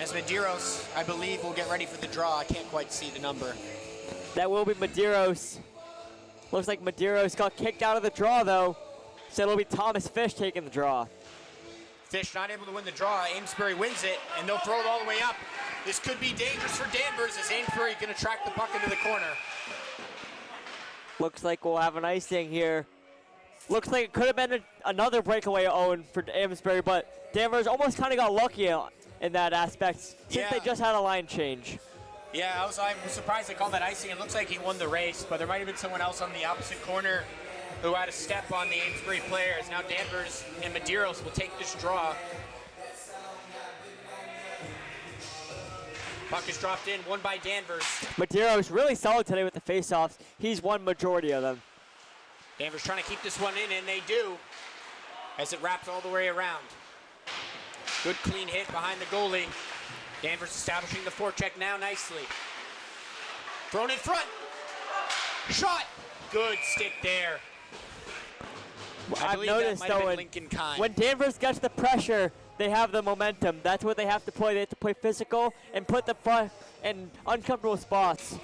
As Medeiros, I believe, will get ready for the draw. I can't quite see the number. That will be Medeiros. Looks like Medeiros got kicked out of the draw, though. So it'll be Thomas Fish taking the draw. Fish not able to win the draw. Amesbury wins it, and they'll throw it all the way up. This could be dangerous for Danvers as Amesbury going to track the puck into the corner. Looks like we'll have an icing here. Looks like it could have been another breakaway, Owen, for Amesbury, but Danvers almost kind of got lucky in that aspect since they just had a line change. Yeah, I was surprised they called that icing. It looks like he won the race, but there might have been someone else on the opposite corner who had a step on the Amesbury players. Now Danvers and Medeiros will take this draw. Puck is dropped in, won by Danvers. Medeiros really solid today with the faceoffs. He's won majority of them. Danvers trying to keep this one in, and they do, as it wraps all the way around. Good clean hit behind the goalie. Danvers establishing the forecheck now nicely. Thrown in front. Shot. Good stick there. I've noticed, though, when Danvers gets the pressure, they have the momentum. That's what they have to play. They have to play physical and put the front in uncomfortable spots.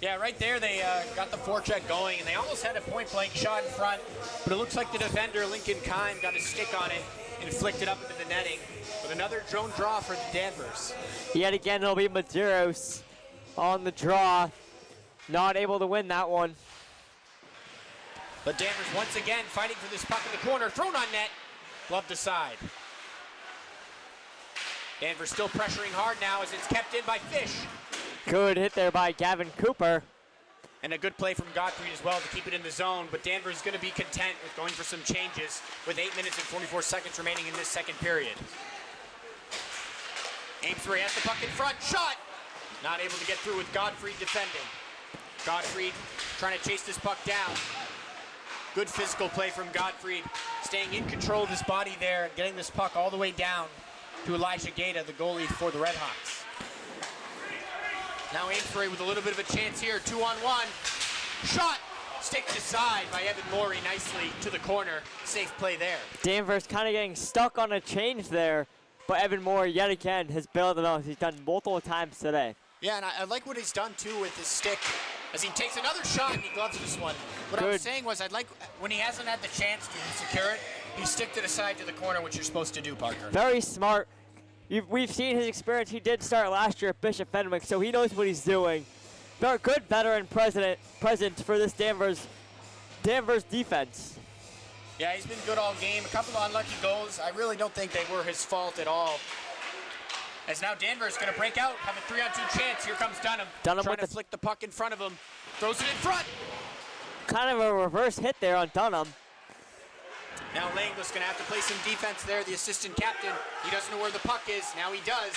Yeah, right there they got the forecheck going, and they almost had a point-blank shot in front, but it looks like the defender, Lincoln Kime, got a stick on it and flicked it up into the netting. But another drone draw for the Danvers. Yet again, it'll be Medeiros on the draw. Not able to win that one. But Danvers once again fighting for this puck in the corner. Thrown on net. Gloved aside. Danvers still pressuring hard now as it's kept in by Fish. Good hit there by Gavin Cooper. And a good play from Godfrey as well to keep it in the zone. But Danvers is going to be content with going for some changes with 8 minutes and 44 seconds remaining in this second period. Amesbury has the puck in front. Shot! Not able to get through with Godfrey defending. Gottfried trying to chase this puck down. Good physical play from Gottfried, staying in control of his body there and getting this puck all the way down to Elijah Gaeta, the goalie for the Redhawks. Now Amesbury with a little bit of a chance here, 2-on-1. Shot, sticked aside by Evan Morey nicely to the corner. Safe play there. Danvers kind of getting stuck on a change there, but Evan Morey yet again has bailed them out. He's done multiple times today. Yeah, and I like what he's done too with his stick as he takes another shot and he gloves this one. What I was saying was I'd like, when he hasn't had the chance to secure it, he sticked it aside to the corner, which you're supposed to do, Parker. Very smart. We've seen his experience. He did start last year at Bishop Fenwick, so he knows what he's doing. Very good veteran present for this Danvers defense. Yeah, he's been good all game. A couple of unlucky goals. I really don't think they were his fault at all. As now Danvers going to break out, have a 3-on-2 chance. Here comes Dunham. Dunham trying to flick the puck in front of him. Throws it in front. Kind of a reverse hit there on Dunham. Now Langlis going to have to play some defense there, the assistant captain. He doesn't know where the puck is. Now he does.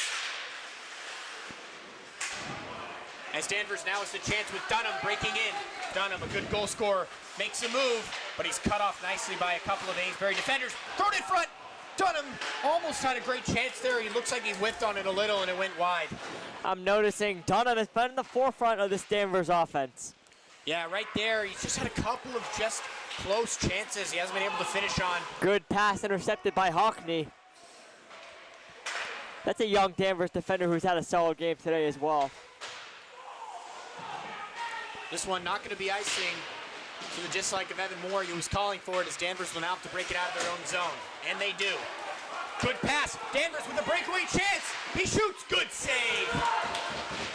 As Danvers now has the chance with Dunham breaking in. Dunham, a good goal scorer, makes a move, but he's cut off nicely by a couple of Amesbury defenders. Thrown in front. Dunham almost had a great chance there. He looks like he whiffed on it a little and it went wide. I'm noticing Dunham has been in the forefront of this Danvers offense. Yeah, right there. He's just had a couple of just close chances he hasn't been able to finish on. Good pass intercepted by Hockney. That's a young Danvers defender who's had a solid game today as well. This one not going to be icing to the dislike of Evan Moore. He was calling for it as Danvers will now have to break it out of their own zone. And they do. Good pass. Danvers with a breakaway chance. He shoots. Good save.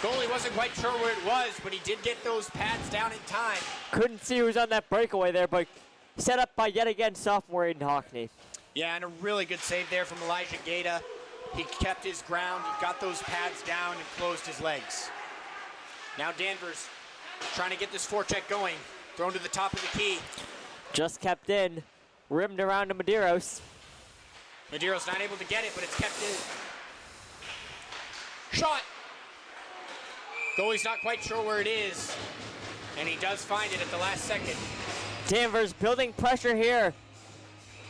Goalie wasn't quite sure where it was, but he did get those pads down in time. Couldn't see who was on that breakaway there, but set up by yet again sophomore Aiden Hockney. Yeah, and a really good save there from Elijah Gaeta. He kept his ground, he got those pads down and closed his legs. Now Danvers trying to get this forecheck going. Thrown to the top of the key. Just kept in, rimmed around to Medeiros. Medeiros not able to get it, but it's kept in. Shot! Goalie's not quite sure where it is, and he does find it at the last second. Danvers building pressure here.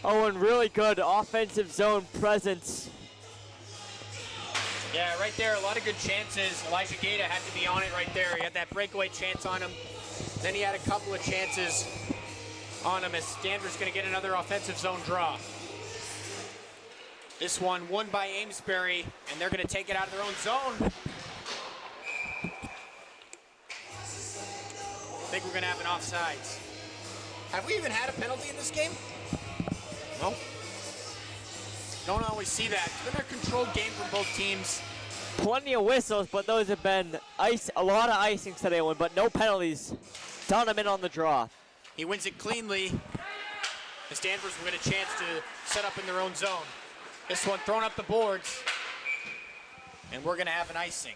Oh, and really good offensive zone presence. Yeah, right there, a lot of good chances. Elijah Gaeta had to be on it right there. He had that breakaway chance on him. Then he had a couple of chances on him as Danvers going to get another offensive zone draw. This one won by Amesbury, and they're going to take it out of their own zone. I think we're going to have an offsides. Have we even had a penalty in this game? No. Don't always see that. It's been a controlled game from both teams. Plenty of whistles, but those have been a lot of icings today, but no penalties. Dunham in on the draw. He wins it cleanly as Danvers will get a chance to set up in their own zone. This one thrown up the boards, and we're going to have an icing.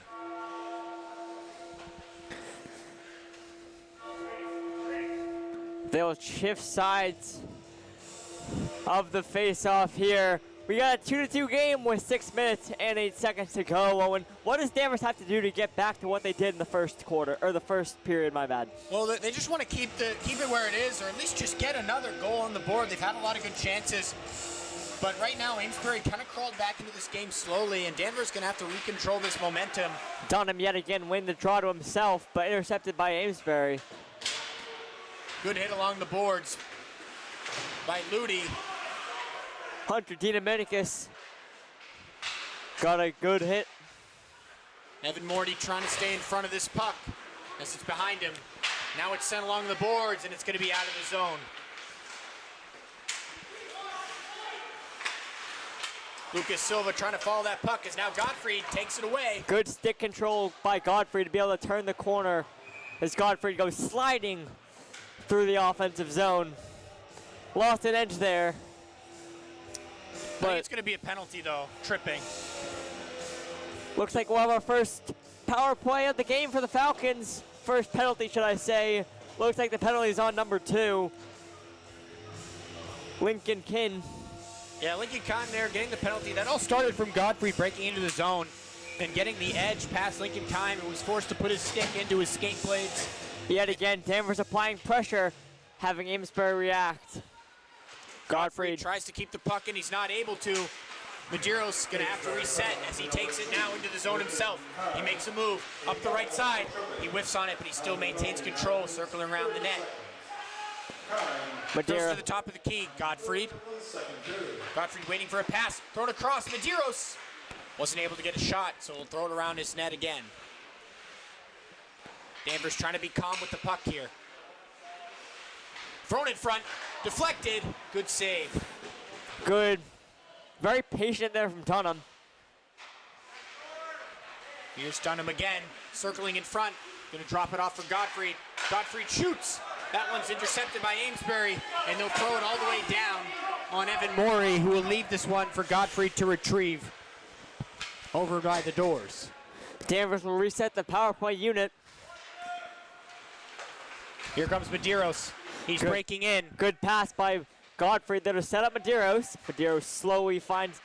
They'll shift sides of the face-off here. We got a 2-2 game with 6 minutes and 8 seconds to go. Owen, what does Danvers have to do to get back to what they did in the first quarter, or the first period, my bad? Well, they just want to keep it where it is, or at least just get another goal on the board. They've had a lot of good chances. But right now, Amesbury kind of crawled back into this game slowly, and Danvers going to have to recontrol this momentum. Dunham yet again win the draw to himself, but intercepted by Amesbury. Good hit along the boards by Ludi. Hunter Dinaminicus got a good hit. Evan Morty trying to stay in front of this puck as it's behind him. Now it's sent along the boards, and it's going to be out of the zone. Lucas Silva trying to follow that puck as now Gottfried takes it away. Good stick control by Godfrey to be able to turn the corner as Godfrey goes sliding through the offensive zone. Lost an edge there. I think it's going to be a penalty, though, tripping. Looks like we'll have our first power play of the game for the Falcons. First penalty, should I say. Looks like the penalty is on number 2. Lincoln Kinn. Yeah, Lincoln Kinn there getting the penalty. That all started from Godfrey breaking into the zone and getting the edge past Lincoln Kinn, who was forced to put his stick into his skate blades. Yet again, Danvers applying pressure, having Amesbury react. Godfrey tries to keep the puck in. He's not able to. Medeiros going to have to reset as he takes it now into the zone himself. He makes a move up the right side. He whiffs on it, but he still maintains control, circling around the net. Goes to the top of the key. Godfrey waiting for a pass. Thrown across. Medeiros wasn't able to get a shot, so he'll throw it around his net again. Danvers trying to be calm with the puck here. Thrown in front. Deflected. Good save. Good. Very patient there from Dunham. Here's Dunham again, circling in front. Gonna drop it off for Godfrey. Godfrey shoots. That one's intercepted by Amesbury, and they'll throw it all the way down on Evan Morey, who will leave this one for Godfrey to retrieve over by the doors. Danvers will reset the power play unit. Here comes Medeiros. He's breaking in. Good pass by Godfrey there to set up Medeiros. Medeiros slowly finds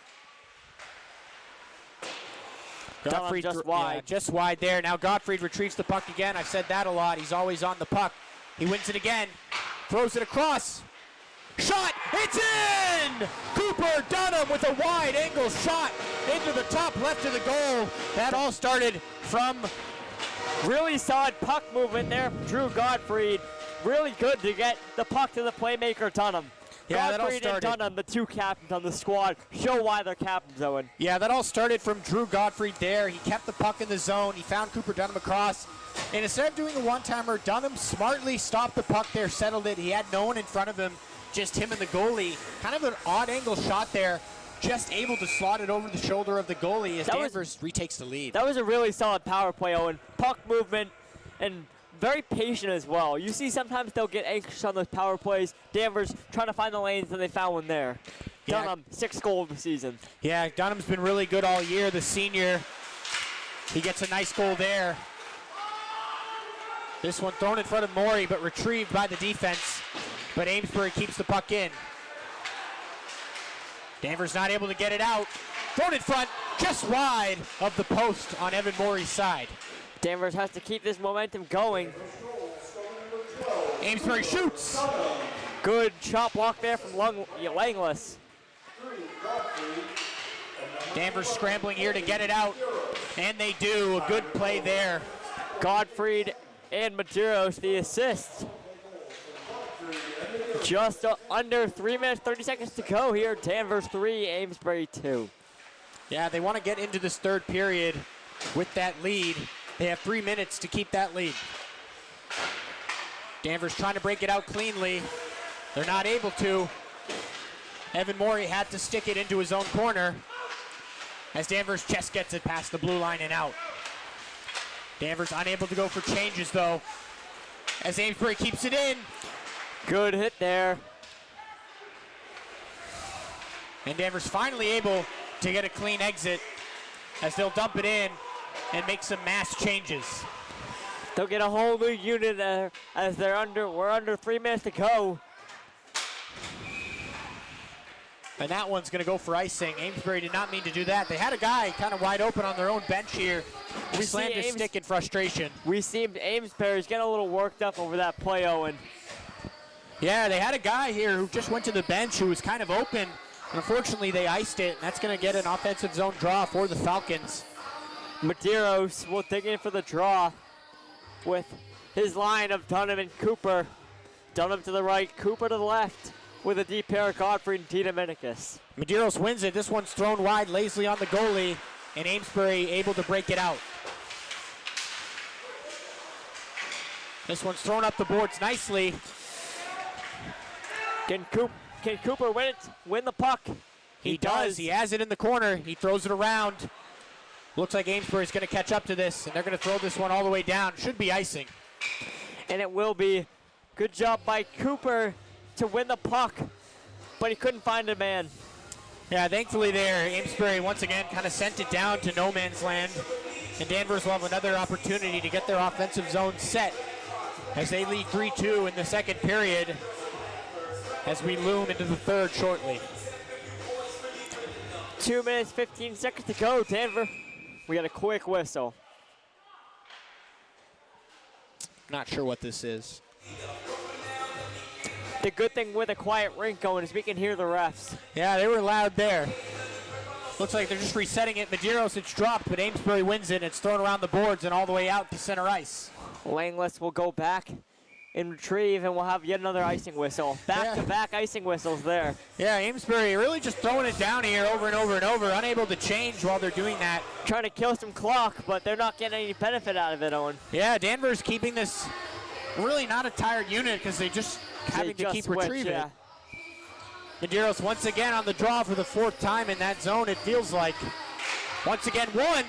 Godfrey just wide. Yeah, just wide there. Now Godfrey retrieves the puck again. I've said that a lot. He's always on the puck. He wins it again. Throws it across. Shot! It's in! Cooper Dunham with a wide angle shot into the top left of the goal. That all started from really solid puck movement there from Drew Godfrey. Really good to get the puck to the playmaker Dunham. Yeah, that all Godfrey and started. Dunham, the two captains on the squad, show why they're captains, Owen. Yeah, that all started from Drew Godfrey there. He kept the puck in the zone. He found Cooper Dunham across. And instead of doing a one-timer, Dunham smartly stopped the puck there, settled it. He had no one in front of him, just him and the goalie. Kind of an odd angle shot there. Just able to slot it over the shoulder of the goalie as Danvers retakes the lead. That was a really solid power play, Owen. Puck movement and very patient as well. You see sometimes they'll get anxious on those power plays. Danvers trying to find the lanes, and they found one there. Yeah. Dunham, 6th goal of the season. Yeah, Dunham's been really good all year, the senior. He gets a nice goal there. This one thrown in front of Morey, but retrieved by the defense. But Amesbury keeps the puck in. Danvers not able to get it out. Thrown in front, just wide of the post on Evan Morey's side. Danvers has to keep this momentum going. Amesbury shoots. Good shot block there from Langless. Danvers scrambling here to get it out, and they do. A good play there. Godfrey and Medeiros the assist. Just under 3 minutes, 30 seconds to go here. Danvers 3, Amesbury 2. Yeah, they want to get into this third period with that lead. They have 3 minutes to keep that lead. Danvers trying to break it out cleanly. They're not able to. Evan Morey had to stick it into his own corner as Danvers just gets it past the blue line and out. Danvers unable to go for changes though as Amesbury keeps it in. Good hit there. And Danvers finally able to get a clean exit as they'll dump it in and make some mass changes. They'll get a whole new unit there as we're under 3 minutes to go. And that one's going to go for icing. Amesbury did not mean to do that. They had a guy kind of wide open on their own bench here. We slammed his stick in frustration. We see Amesbury's getting a little worked up over that play, Owen. Yeah, they had a guy here who just went to the bench who was kind of open. Unfortunately, they iced it, and that's going to get an offensive zone draw for the Falcons. Medeiros will dig in for the draw with his line of Dunham and Cooper. Dunham to the right, Cooper to the left with a deep pair of Godfrey and Tina Dominicus. Medeiros wins it. This one's thrown wide, lazily on the goalie, and Amesbury able to break it out. This one's thrown up the boards nicely. Can Cooper win the puck? He does. He has it in the corner. He throws it around. Looks like Amesbury's going to catch up to this, and they're going to throw this one all the way down. Should be icing. And it will be. Good job by Cooper to win the puck, but he couldn't find a man. Yeah, thankfully there, Amesbury once again kind of sent it down to no man's land, and Danvers will have another opportunity to get their offensive zone set as they lead 3-2 in the second period as we loom into the third shortly. 2 minutes, 15 seconds to go, Danvers. We got a quick whistle. Not sure what this is. The good thing with a quiet rink going is we can hear the refs. Yeah, they were loud there. Looks like they're just resetting it. Medeiros, it's dropped, but Amesbury wins it. It's thrown around the boards and all the way out to center ice. Langless will go back and retrieve, and we'll have yet another icing whistle. Back-to-back icing whistles there. Yeah, Amesbury really just throwing it down here over and over and over, unable to change while they're doing that. Trying to kill some clock, but they're not getting any benefit out of it, Owen. Yeah, Danvers keeping this really not a tired unit because they just having to keep retrieving. Yeah. Medeiros once again on the draw for the 4th time in that zone, it feels like. Once again, one.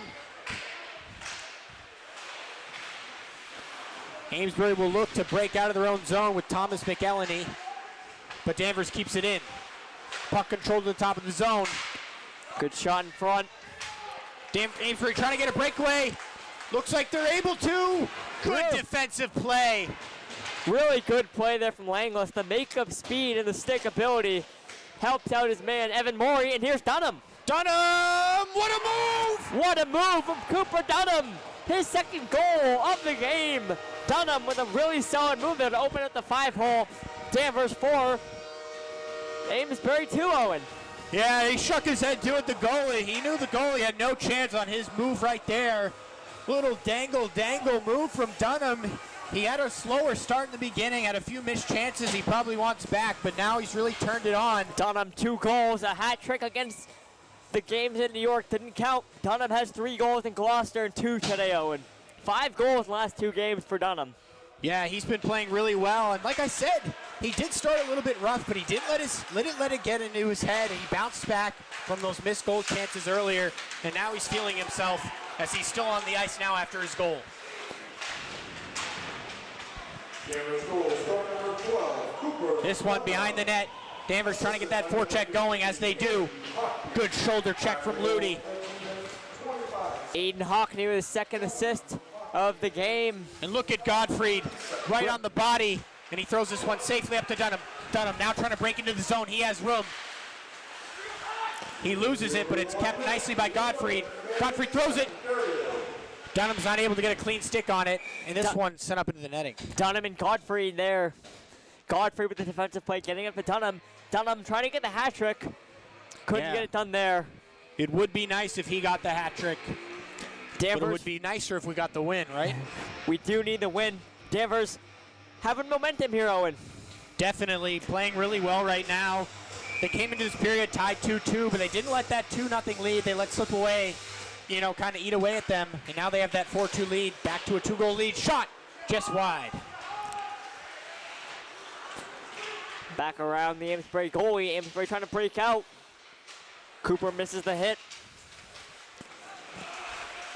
Amesbury will look to break out of their own zone with Thomas McElhenney, but Danvers keeps it in. Puck control to the top of the zone. Good shot in front. Amesbury trying to get a breakaway. Looks like they're able to. Good defensive play. Really good play there from Langless. The makeup speed and the stick ability helps out his man, Evan Morey, and here's Dunham. Dunham, what a move! What a move from Cooper Dunham. His 2nd goal of the game. Dunham with a really solid move there to open up the 5-hole. Danvers 4, Amesbury 2, Owen. Yeah, he shook his head to it, the goalie. He knew the goalie had no chance on his move right there. Little dangle move from Dunham. He had a slower start in the beginning, had a few missed chances he probably wants back, but now he's really turned it on. Dunham 2 goals, a hat trick against the games in New York didn't count. Dunham has 3 goals in Gloucester and 2 today, Owen. 5 goals in the last 2 games for Dunham. Yeah, he's been playing really well, and like I said, he did start a little bit rough, but he didn't let it get into his head, and he bounced back from those missed goal chances earlier, and now he's feeling himself as he's still on the ice now after his goal. This one behind the net. Danvers trying to get that forecheck going as they do. Good shoulder check from Ludi. Aiden Hockney with his 2nd assist of the game. And look at Gottfried right on the body, and he throws this one safely up to Dunham. Dunham now trying to break into the zone. He has room. He loses it, but it's kept nicely by Gottfried. Gottfried throws it. Dunham's not able to get a clean stick on it, and this one sent up into the netting. Dunham and Gottfried there. Gottfried with the defensive play, getting it for Dunham. Dunham trying to get the hat trick. Couldn't get it done there. It would be nice if he got the hat trick. Danvers, but it would be nicer if we got the win, right? We do need the win. Danvers having momentum here, Owen. Definitely playing really well right now. They came into this period tied 2-2, but they didn't let that 2-0 lead. They let slip away, you know, kind of eat away at them. And now they have that 4-2 lead, back to a 2-goal lead. Shot just wide. Back around the Amesbury goalie. Amesbury trying to break out. Cooper misses the hit.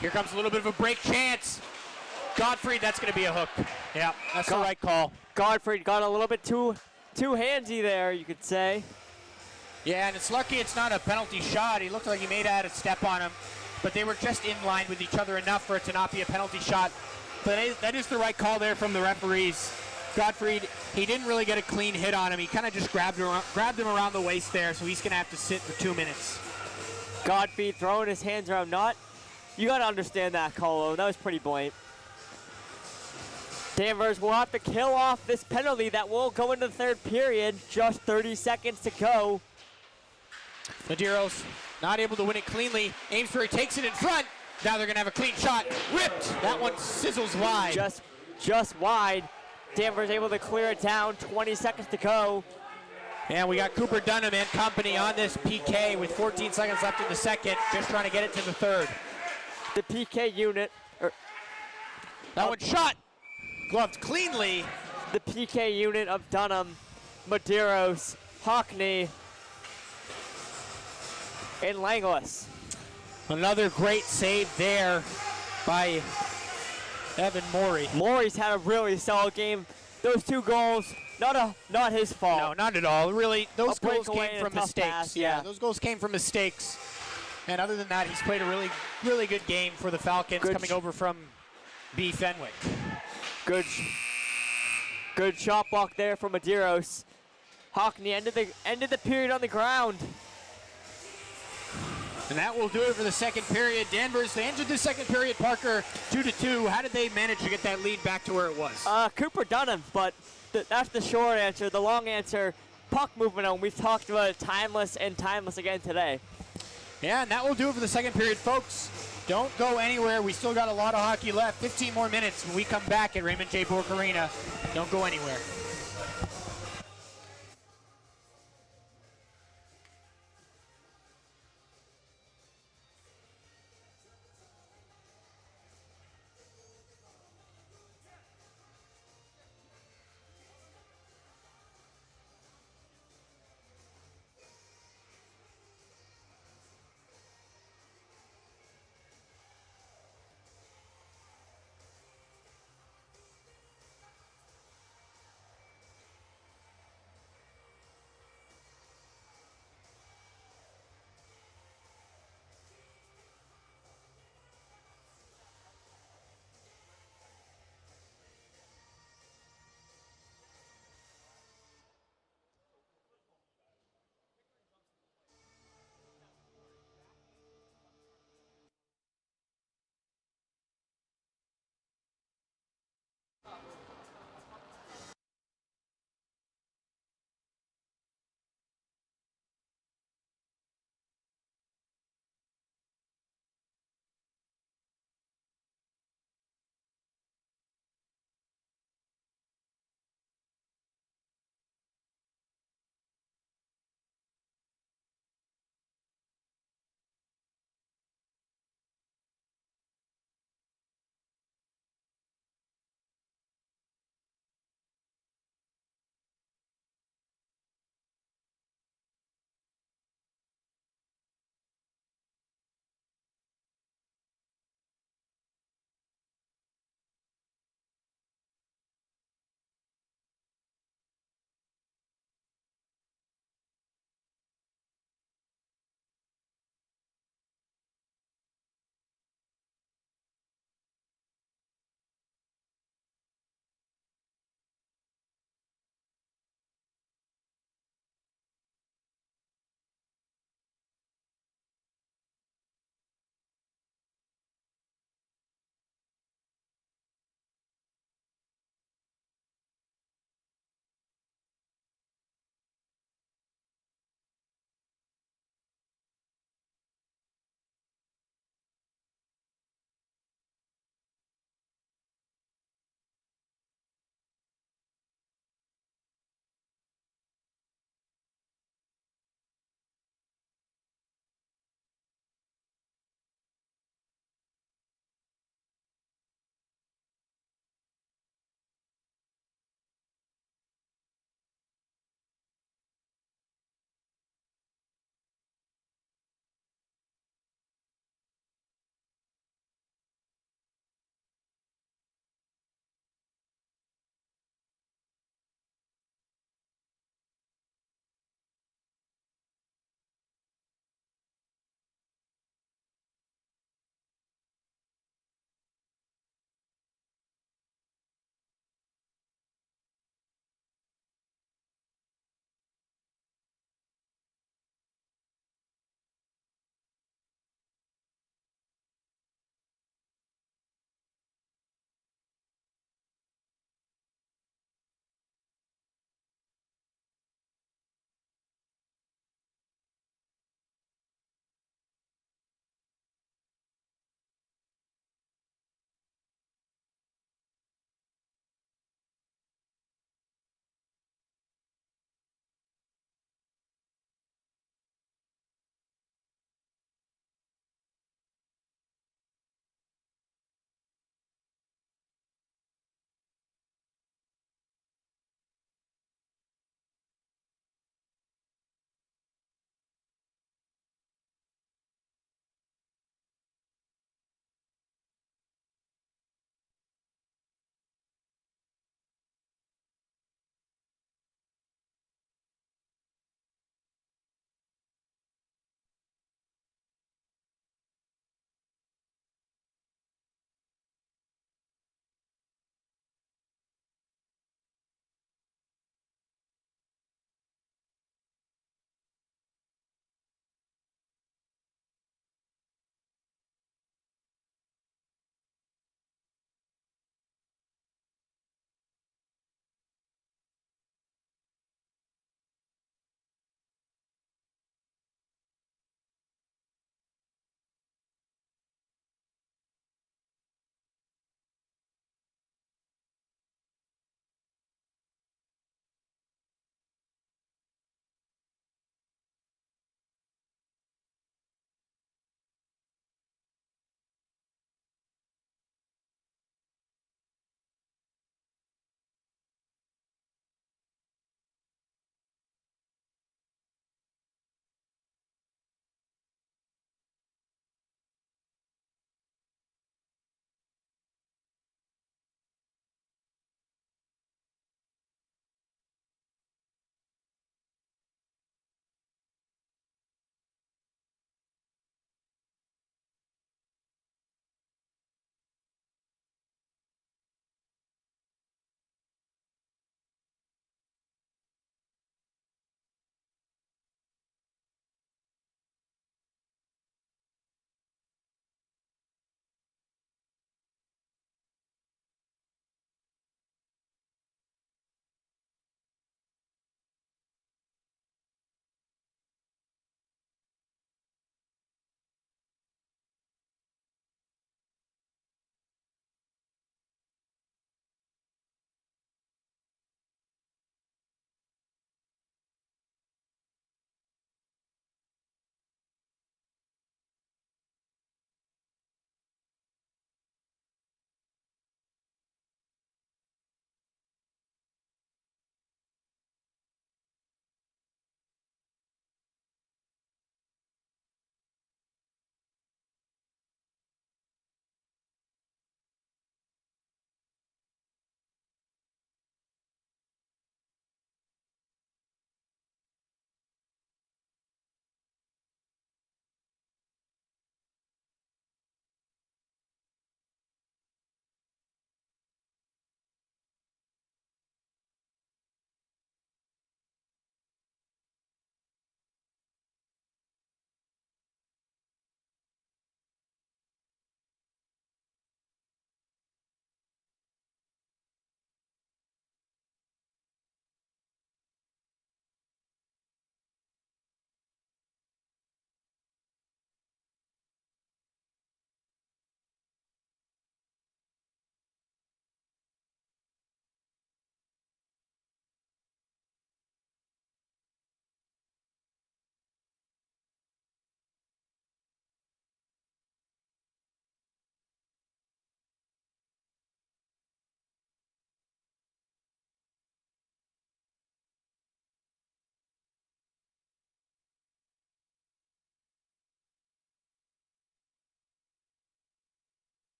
Here comes a little bit of a break chance. Gottfried, that's going to be a hook. Yeah, that's the right call. Gottfried got a little bit too handsy there, you could say. Yeah, and it's lucky it's not a penalty shot. He looked like he may have had a step on him, but they were just in line with each other enough for it to not be a penalty shot. But that is the right call there from the referees. Gottfried, he didn't really get a clean hit on him. He kind of just grabbed him around the waist there, so he's going to have to sit for 2 minutes. Gottfried throwing his hands around, you got to understand that call, though. That was pretty blatant. Danvers will have to kill off this penalty that will go into the 3rd period. Just 30 seconds to go. Medeiros not able to win it cleanly. Amesbury takes it in front. Now they're going to have a clean shot. Ripped. That one sizzles wide. Just wide. Danvers able to clear it down. 20 seconds to go. And we got Cooper Dunham and company on this PK with 14 seconds left in the 2nd. Just trying to get it to the 3rd. The PK unit. That one shot. Gloved cleanly. The PK unit of Dunham, Medeiros, Hockney, and Langless. Another great save there by Evan Morey. Morey's had a really solid game. Those 2 goals, not his fault. No, not at all. Really, those goals came from mistakes. Pass, yeah, those goals came from mistakes. And other than that, he's played a really, really good game for the Falcons coming over from B. Fenwick. Good shot block there from Medeiros. Hockney ended the period on the ground. And that will do it for the second period. Danvers, they entered the second period, Parker, 2-2. How did they manage to get that lead back to where it was? Cooper Dunham, but that's the short answer. The long answer, puck movement, and we've talked about it timeless and timeless again today. Yeah, and that will do it for the second period, folks. Don't go anywhere. We still got a lot of hockey left. 15 more minutes when we come back at Raymond J. Bourque Arena. Don't go anywhere.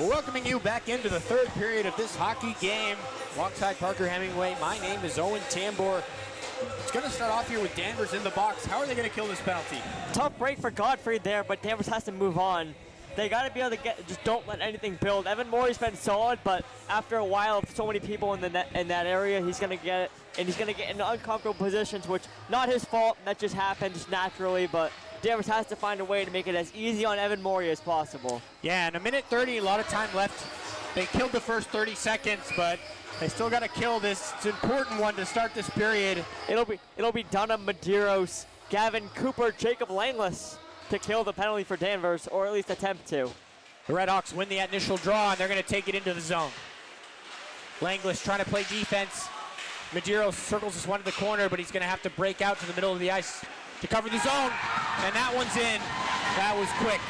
Welcoming you back into the third period of this hockey game. Alongside Parker Hemingway, my name is Owen Tambor. It's going to start off here with Danvers in the box. How are they going to kill this penalty? Tough break for Godfrey there, but Danvers has to move on. They got to be able to just don't let anything build. Evan Morey's been solid, but after a while of so many people in the net, in that area, he's going to get it, and he's going to get in uncomfortable positions, which not his fault. That just happens naturally, but Danvers has to find a way to make it as easy on Evan Morey as possible. Yeah, in a minute 30, a lot of time left. They killed the first 30 seconds, but they still got to kill this. It's an important one to start this period. It'll be Dunham, Medeiros, Gavin Cooper, Jacob Langless to kill the penalty for Danvers, or at least attempt to. The Redhawks win the initial draw, and they're going to take it into the zone. Langless trying to play defense. Medeiros circles this one to the corner, but he's going to have to break out to the middle of the ice to cover the zone, and that one's in. That was quick.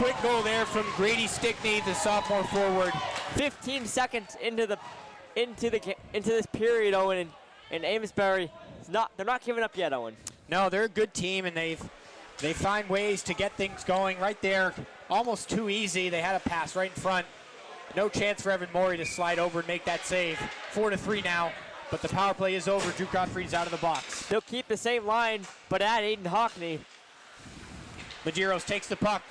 Quick goal there from Grady Stickney, the sophomore forward. 15 seconds into this period, Owen, and Amesbury, they're not giving up yet, Owen. No, they're a good team, and they find ways to get things going right there. Almost too easy. They had a pass right in front. No chance for Evan Morey to slide over and make that save. 4-3 now, but the power play is over. Drew Godfrey's out of the box. They'll keep the same line, but add Aiden Hockney. Medeiros takes the puck,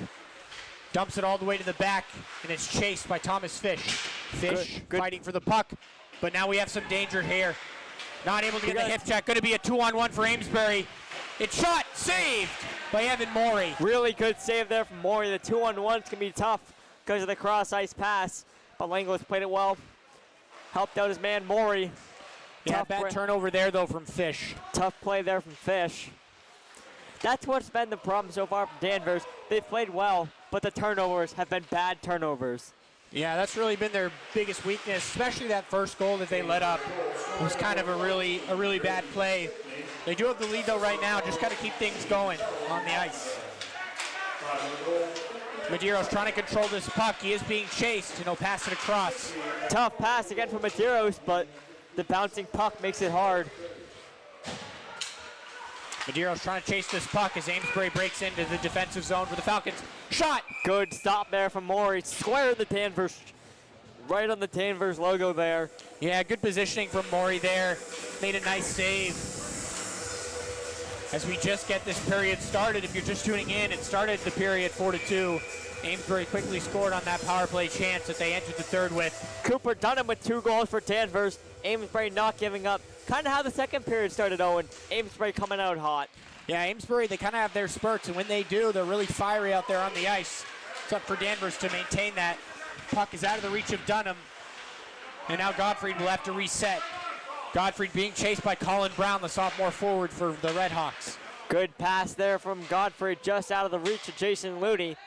dumps it all the way to the back, and it's chased by Thomas Fish. Fish good. Fighting for the puck, but now we have some danger here. Not able to get the hip check. Going to be a 2-on-1 for Amesbury. It's shot, saved by Evan Morey. Really good save there from Morey. The 2-on-1's can be tough because of the cross-ice pass, but Langless played it well. Helped out his man Morey. Yeah, bad turnover there though from Fish. Tough play there from Fish. That's what's been the problem so far from Danvers. They've played well, but the turnovers have been bad turnovers. Yeah, that's really been their biggest weakness, especially that first goal that they let up. It was kind of a really bad play. They do have the lead though right now, just got to keep things going on the ice. Medeiros trying to control this puck. He is being chased, and he'll pass it across. Tough pass again from Medeiros, but the bouncing puck makes it hard. Medeiros trying to chase this puck as Amesbury breaks into the defensive zone for the Falcons. Shot! Good stop there from Morey. Square the Danvers, right on the Danvers logo there. Yeah, good positioning from Morey there. Made a nice save. As we just get this period started, if you're just tuning in, it started the period 4-2. Amesbury quickly scored on that power play chance that they entered the third with. Cooper Dunham with 2 goals for Danvers. Amesbury not giving up. Kind of how the second period started, Owen. Amesbury coming out hot. Yeah, Amesbury, they kind of have their spurts, and when they do, they're really fiery out there on the ice. It's up for Danvers to maintain that. Puck is out of the reach of Dunham, and now Godfrey will have to reset. Godfrey being chased by Colin Brown, the sophomore forward for the Redhawks. Good pass there from Godfrey, just out of the reach of Jason Looney.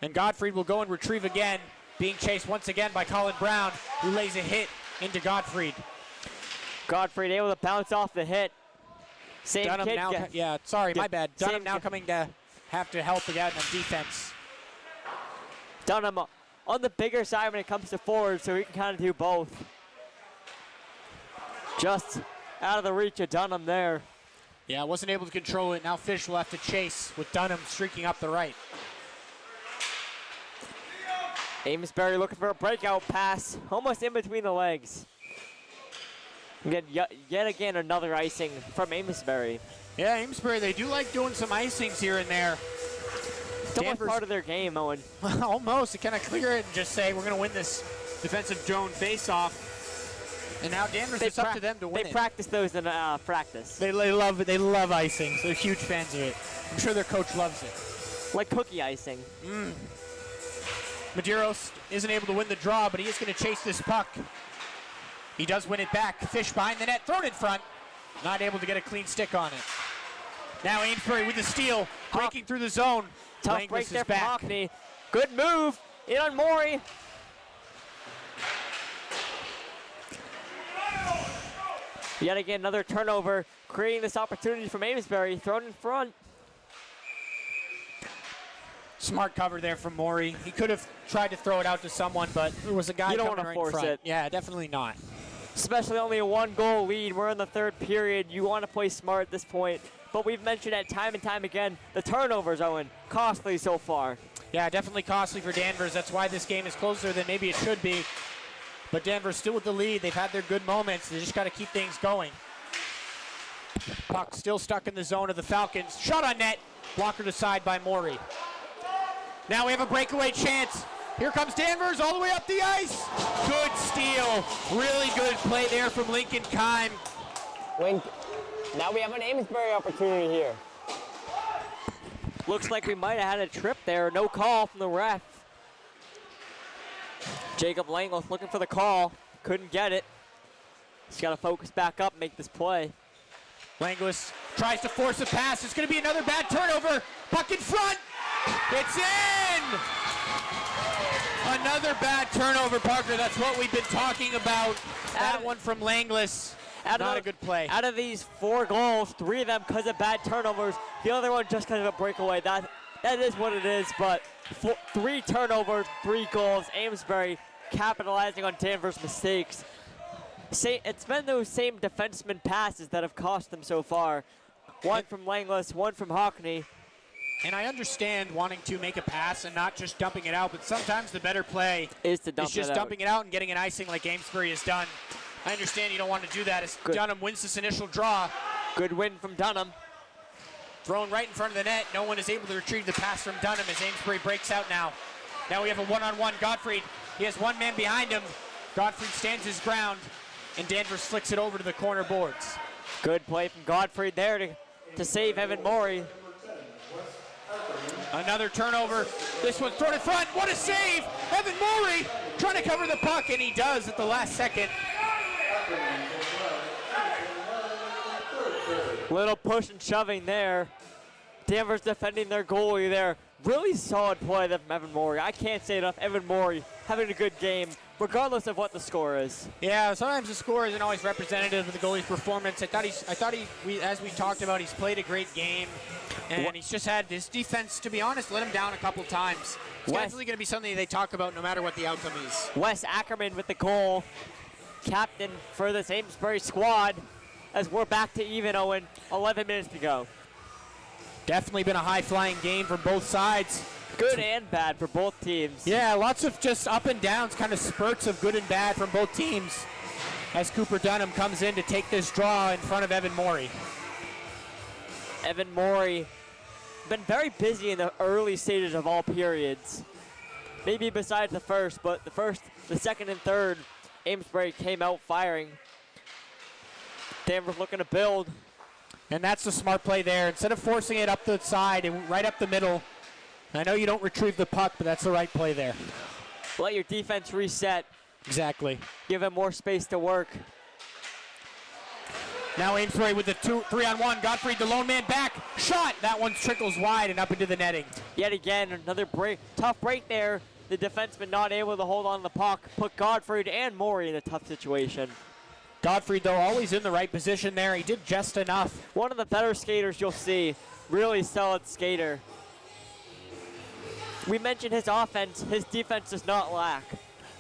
And Godfrey will go and retrieve again, being chased once again by Colin Brown, who lays a hit into Godfrey. Godfrey able to bounce off the hit. Same Dunham kid. My bad. Dunham now coming to have to help again on defense. Dunham on the bigger side when it comes to forward, so he can kind of do both. Just out of the reach of Dunham there. Yeah, wasn't able to control it. Now Fish will have to chase with Dunham streaking up the right. Amesbury looking for a breakout pass, almost in between the legs. Yet again, another icing from Amesbury. Yeah, Amesbury, they do like doing some icings here and there. It's almost part of their game, Owen. Well, almost. They kind of clear it and just say, we're going to win this defensive zone face-off. And now Danvers, it's up to them to win it. They practice those in practice. They love icings. They're huge fans of it. I'm sure their coach loves it. Like cookie icing. Medeiros isn't able to win the draw, but he is going to chase this puck. He does win it back. Fish behind the net, thrown in front. Not able to get a clean stick on it. Now Amesbury with the steal, breaking through the zone. Tough break there from Hockney. Good move, in on Morey. Yet again, another turnover, creating this opportunity from Amesbury, thrown in front. Smart cover there from Morey. He could have tried to throw it out to someone, but there was a guy coming right in front. It. Yeah, definitely not. Especially only a 1-goal lead. We're in the third period. You want to play smart at this point. But we've mentioned it time and time again, the turnovers, Owen, costly so far. Yeah, definitely costly for Danvers. That's why this game is closer than maybe it should be. But Danvers still with the lead. They've had their good moments. They just got to keep things going. Puck still stuck in the zone of the Falcons. Shot on net. Blocker aside by Morey. Now we have a breakaway chance. Here comes Danvers all the way up the ice. Good steal. Really good play there from Lincoln Kime. Now we have an Amesbury opportunity here. Looks like we might have had a trip there. No call from the ref. Jacob Langlois looking for the call. Couldn't get it. He's got to focus back up, make this play. Langlois tries to force a pass. It's going to be another bad turnover. Puck in front. It's in! Another bad turnover, Parker. That's what we've been talking about. That one from Langlois. Not a good play. Out of these 4 goals, 3 of them because of bad turnovers. The other one just because of a breakaway. That is what it is, but 3 turnovers, 3 goals. Amesbury capitalizing on Danvers' mistakes. It's been those same defenseman passes that have cost them so far. One from Langlois, one from Hockney. And I understand wanting to make a pass and not just dumping it out, but sometimes the better play is just dumping it out and getting an icing like Amesbury has done. I understand you don't want to do that as Dunham wins this initial draw. Good win from Dunham. Thrown right in front of the net. No one is able to retrieve the pass from Dunham as Amesbury breaks out now. Now we have a one-on-one. Gottfried, he has one man behind him. Gottfried stands his ground, and Danvers flicks it over to the corner boards. Good play from Gottfried there to save Evan Morey. Another turnover. This one's thrown in front. What a save! Evan Morey trying to cover the puck, and he does at the last second. Little push and shoving there. Danvers defending their goalie there. Really solid play there from Evan Morey. I can't say enough. Evan Morey having a good game, regardless of what the score is. Yeah, sometimes the score isn't always representative of the goalie's performance. I thought as we talked about, he's played a great game, and he's just had his defense, to be honest, let him down a couple times. It's definitely going to be something they talk about no matter what the outcome is. Wes Ackerman with the goal, captain for this Amesbury squad, as we're back to even, Owen. 11 minutes to go. Definitely been a high-flying game from both sides. Good and bad for both teams. Yeah, lots of just up and downs, kind of spurts of good and bad from both teams as Cooper Dunham comes in to take this draw in front of Evan Morey. Evan Morey been very busy in the early stages of all periods. Maybe besides the first, but the second and third, Amesbury came out firing. Danvers looking to build. And that's the smart play there. Instead of forcing it up the side and right up the middle, I know you don't retrieve the puck, but that's the right play there. Let your defense reset. Exactly. Give them more space to work. Now Amesbury with the 3-on-1. Gottfried, the lone man back. Shot. That one trickles wide and up into the netting. Yet again, another break. Tough break there. The defenseman not able to hold on to the puck. Put Gottfried and Morey in a tough situation. Gottfried, though, always in the right position there. He did just enough. One of the better skaters you'll see. Really solid skater. We mentioned his offense. His defense does not lack.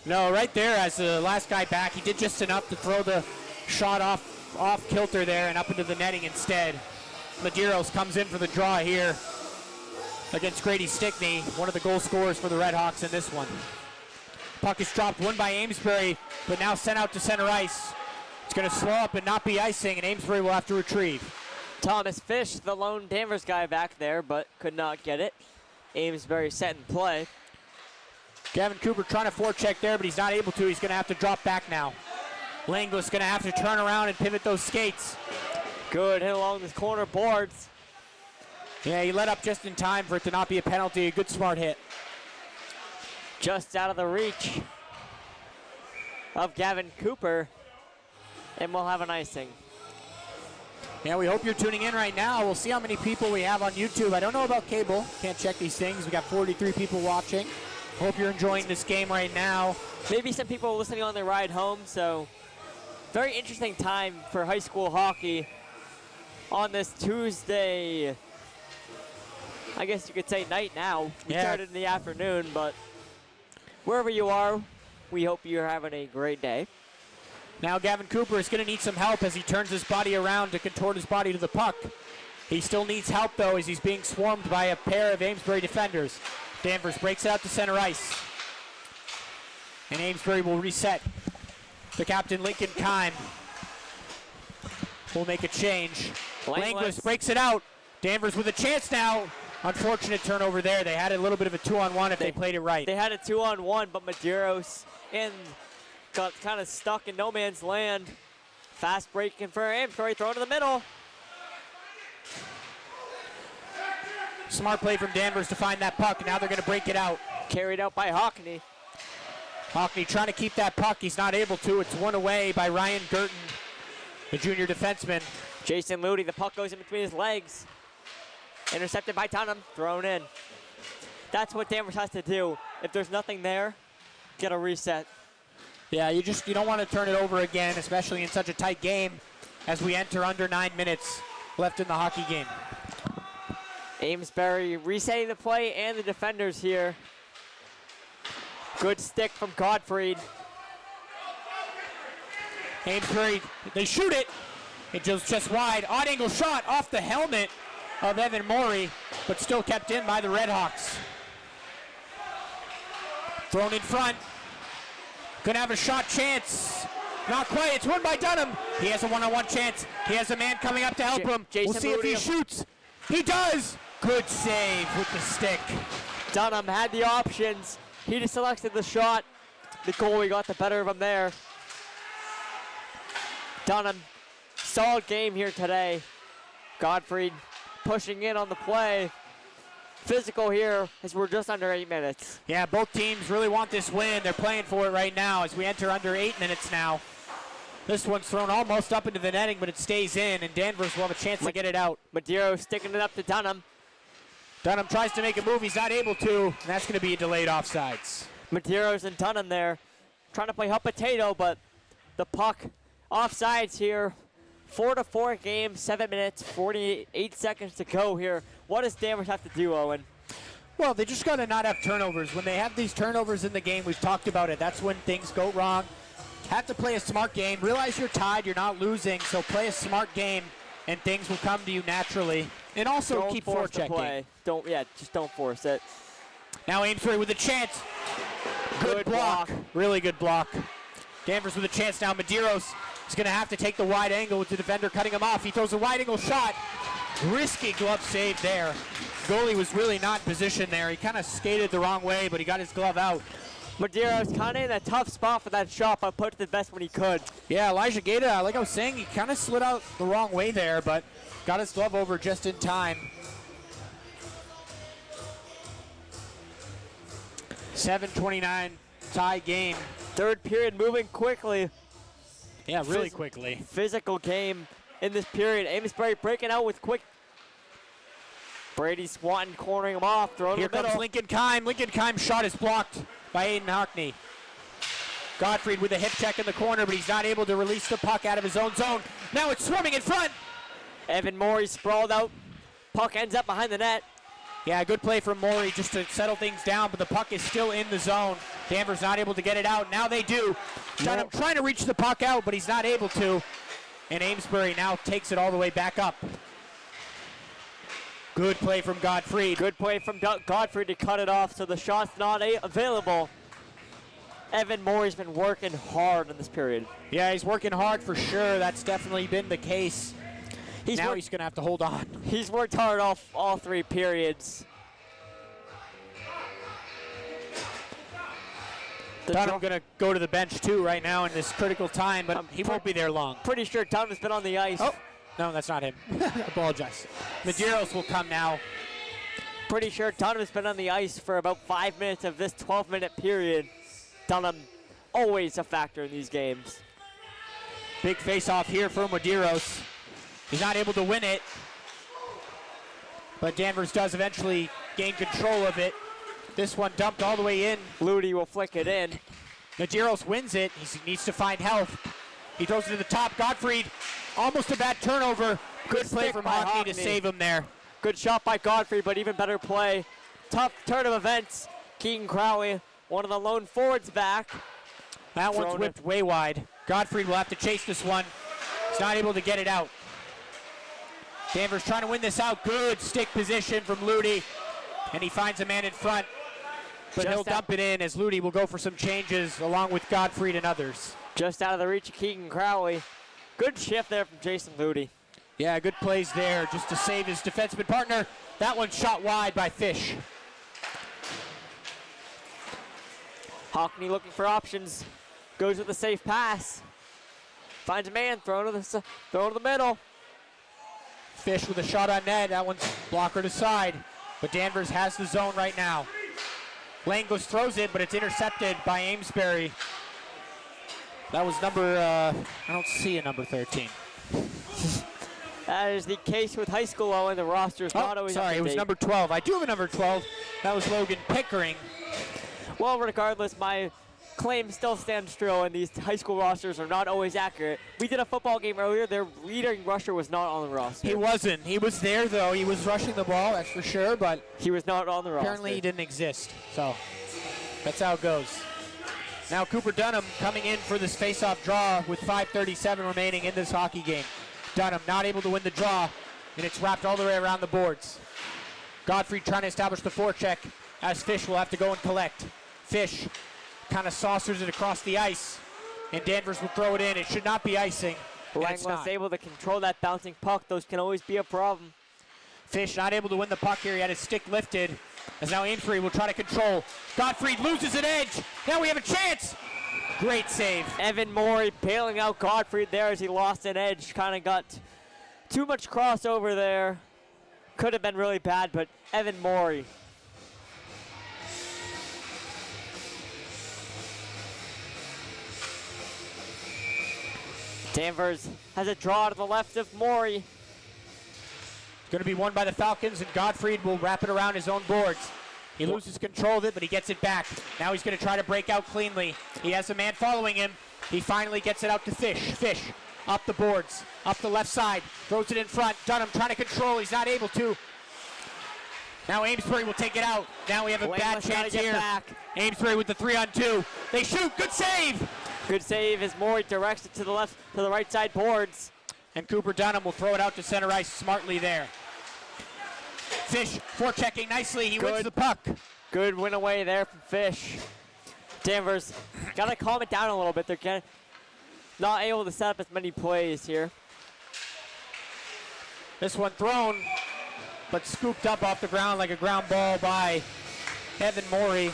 No, right there as the last guy back, he did just enough to throw the shot off kilter there and up into the netting instead. Medeiros comes in for the draw here against Grady Stickney, one of the goal scorers for the Red Hawks in this one. Puck is dropped, won by Amesbury, but now sent out to center ice. It's going to slow up and not be icing, and Amesbury will have to retrieve. Thomas Fish, the lone Danvers guy back there, but could not get it. Amesbury set in play. Gavin Cooper trying to forecheck there, but he's not able to. He's going to have to drop back now. Langlois going to have to turn around and pivot those skates. Good hit along the corner boards. Yeah, he let up just in time for it to not be a penalty. A good smart hit. Just out of the reach of Gavin Cooper, and we'll have an icing. Yeah, we hope you're tuning in right now. We'll see how many people we have on YouTube. I don't know about cable. Can't check these things. We got 43 people watching. Hope you're enjoying this game right now. Maybe some people listening on their ride home, so very interesting time for high school hockey on this Tuesday, I guess you could say night now. We started in the afternoon, but wherever you are, we hope you're having a great day. Now Gavin Cooper is going to need some help as he turns his body around to contort his body to the puck. He still needs help, though, as he's being swarmed by a pair of Amesbury defenders. Danvers breaks it out to center ice. And Amesbury will reset. The captain, Lincoln Kime, will make a change. Langlis breaks it out. Danvers with a chance now. Unfortunate turnover there. They had a little bit of a 2-on-1 if they played it right. They had a 2-on-1, but Medeiros got kind of stuck in no man's land. Fast breaking for Amesbury, throw it in the middle. Smart play from Danvers to find that puck. Now they're going to break it out. Carried out by Hockney. Hockney trying to keep that puck. He's not able to. It's won away by Ryan Girton, the junior defenseman. Jason Ludy, the puck goes in between his legs. Intercepted by Dunham, thrown in. That's what Danvers has to do. If there's nothing there, get a reset. Yeah, you don't want to turn it over again, especially in such a tight game as we enter under 9 minutes left in the hockey game. Amesbury resetting the play and the defenders here. Good stick from Gottfried. Amesbury, they shoot it. It goes just wide. Odd angle shot off the helmet of Evan Morey, but still kept in by the Redhawks. Thrown in front. Gonna have a shot chance. Not quite. It's won by Dunham. He has a one-on-one chance. He has a man coming up to help him. Jason we'll see if he Moody. shoots. He does. Good save with the stick. Dunham had the options. He just selected the shot. The goalie got the better of him there. Dunham, solid game here today. Gottfried pushing in on the play. Physical here as we're just under 8 minutes. Yeah, both teams really want this win. They're playing for it right now as we enter under 8 minutes now. This one's thrown almost up into the netting, but it stays in, and Danvers will have a chance to get it out. Madeiro sticking it up to Dunham. Dunham tries to make a move. He's not able to, and that's going to be a delayed offsides. Madeiros and Dunham there trying to play hot potato, but the puck offsides here. 4-4 game, 7 minutes, 48 seconds to go here. What does Danvers have to do, Owen? Well, they just got to not have turnovers. When they have these turnovers in the game, we've talked about it. That's when things go wrong. Have to play a smart game. Realize you're tied, you're not losing, so play a smart game, and things will come to you naturally. And also Don't keep force the forechecking. play. Just don't force it. Now Amesbury with a chance. Good block. Really good block. Danvers with a chance now. Medeiros is going to have to take the wide angle with the defender cutting him off. He throws a wide angle shot. Risky glove save there. Goalie was really not in position there. He kind of skated the wrong way, but he got his glove out. Medeiros kind of in a tough spot for that shot, but put it the best when he could. Yeah, Elijah Gaeta, like I was saying, he kind of slid out the wrong way there, but got his glove over just in time. 7:29 tie game. Third period moving quickly. Yeah, really quickly. Physical game in this period. Amesbury breaking out with quick. Brady Swanton cornering him off, throwing Here in the middle. comes Lincoln Kime. Lincoln Kime's shot is blocked by Aiden Hockney. Gottfried with a hip check in the corner, but he's not able to release the puck out of his own zone. Now it's swarming in front. Evan Morey sprawled out. Puck ends up behind the net. Yeah, good play from Morey just to settle things down, but the puck is still in the zone. Danvers not able to get it out. Now they do. Dunham trying to reach the puck out, but he's not able to. And Amesbury now takes it all the way back up. Good play from Gottfried. Good play from Gottfried to cut it off, so the shot's not available. Evan Morey's been working hard in this period. Yeah, he's working hard for sure. That's definitely been the case. He's going to have to hold on. He's worked hard all 3 periods. Dunham going to go to the bench too right now in this critical time, but he won't be there long. Pretty sure Dunham's been on the ice. Oh, no, that's not him. I apologize. Medeiros will come now. Pretty sure Dunham's been on the ice for about 5 minutes of this 12-minute period. Dunham always a factor in these games. Big face-off here for Medeiros. He's not able to win it, but Danvers does eventually gain control of it. This one dumped all the way in. Ludy will flick it in. Medeiros wins it. He needs to find help. He throws it to the top. Gottfried, almost a bad turnover. Good play from Hockney to save him there. Good shot by Gottfried, but even better play. Tough turn of events. Keaton Crowley, one of the lone forwards back. That one's whipped way wide. Gottfried will have to chase this one. He's not able to get it out. Danvers trying to win this out. Good stick position from Ludy. And he finds a man in front. but he'll dump it in as Ludi will go for some changes along with Gottfried and others. Just out of the reach of Keegan Crowley. Good shift there from Jason Ludi. Yeah, good plays there just to save his defenseman partner. That one shot wide by Fish. Hockney looking for options. Goes with a safe pass. Finds a man, throw to the middle. Fish with a shot on net. That one's blockered aside. But Danvers has the zone right now. Langos throws it, but it's intercepted by Amesbury. That was number, I don't see a number 13. That is the case with high school, Owen. The roster is not always sorry, it was number 12. I do have a number 12. That was Logan Pickering. Well, regardless, my claim still stands true, and these high school rosters are not always accurate. We did a football game earlier. Their leading rusher was not on the roster. He wasn't. He was there, though. He was rushing the ball, that's for sure, but he was not on the roster. Apparently he didn't exist, so that's how it goes. Now Cooper Dunham coming in for this face-off draw with 5:37 remaining in this hockey game. Dunham not able to win the draw, and it's wrapped all the way around the boards. Gottfried trying to establish the forecheck as Fish will have to go and collect. Fish kind of saucers it across the ice, and Danvers will throw it in. It should not be icing. Langland's able to control that bouncing puck. Those can always be a problem. Fish not able to win the puck here. He had his stick lifted, as now Amesbury will try to control. Gottfried loses an edge. Now we have a chance. Great save. Evan Morey bailing out Gottfried there as he lost an edge. Kind of got too much crossover there. Could have been really bad, but Evan Morey. Danvers has a draw to the left of Morey. Going to be won by the Falcons, and Gottfried will wrap it around his own boards. He loses control of it, but he gets it back. Now he's going to try to break out cleanly. He has a man following him. He finally gets it out to Fish. Fish up the boards, up the left side, throws it in front. Dunham trying to control. He's not able to. Now Amesbury will take it out. Now we have a bad chance here. Amesbury with the 3-on-2. They shoot. Good save. Good save as Morey directs it to the right side boards. And Cooper Dunham will throw it out to center ice smartly there. Fish forechecking nicely. He wins the puck. Good win away there from Fish. Danvers got to calm it down a little bit. They're not able to set up as many plays here. This one thrown, but scooped up off the ground like a ground ball by Evan Morey.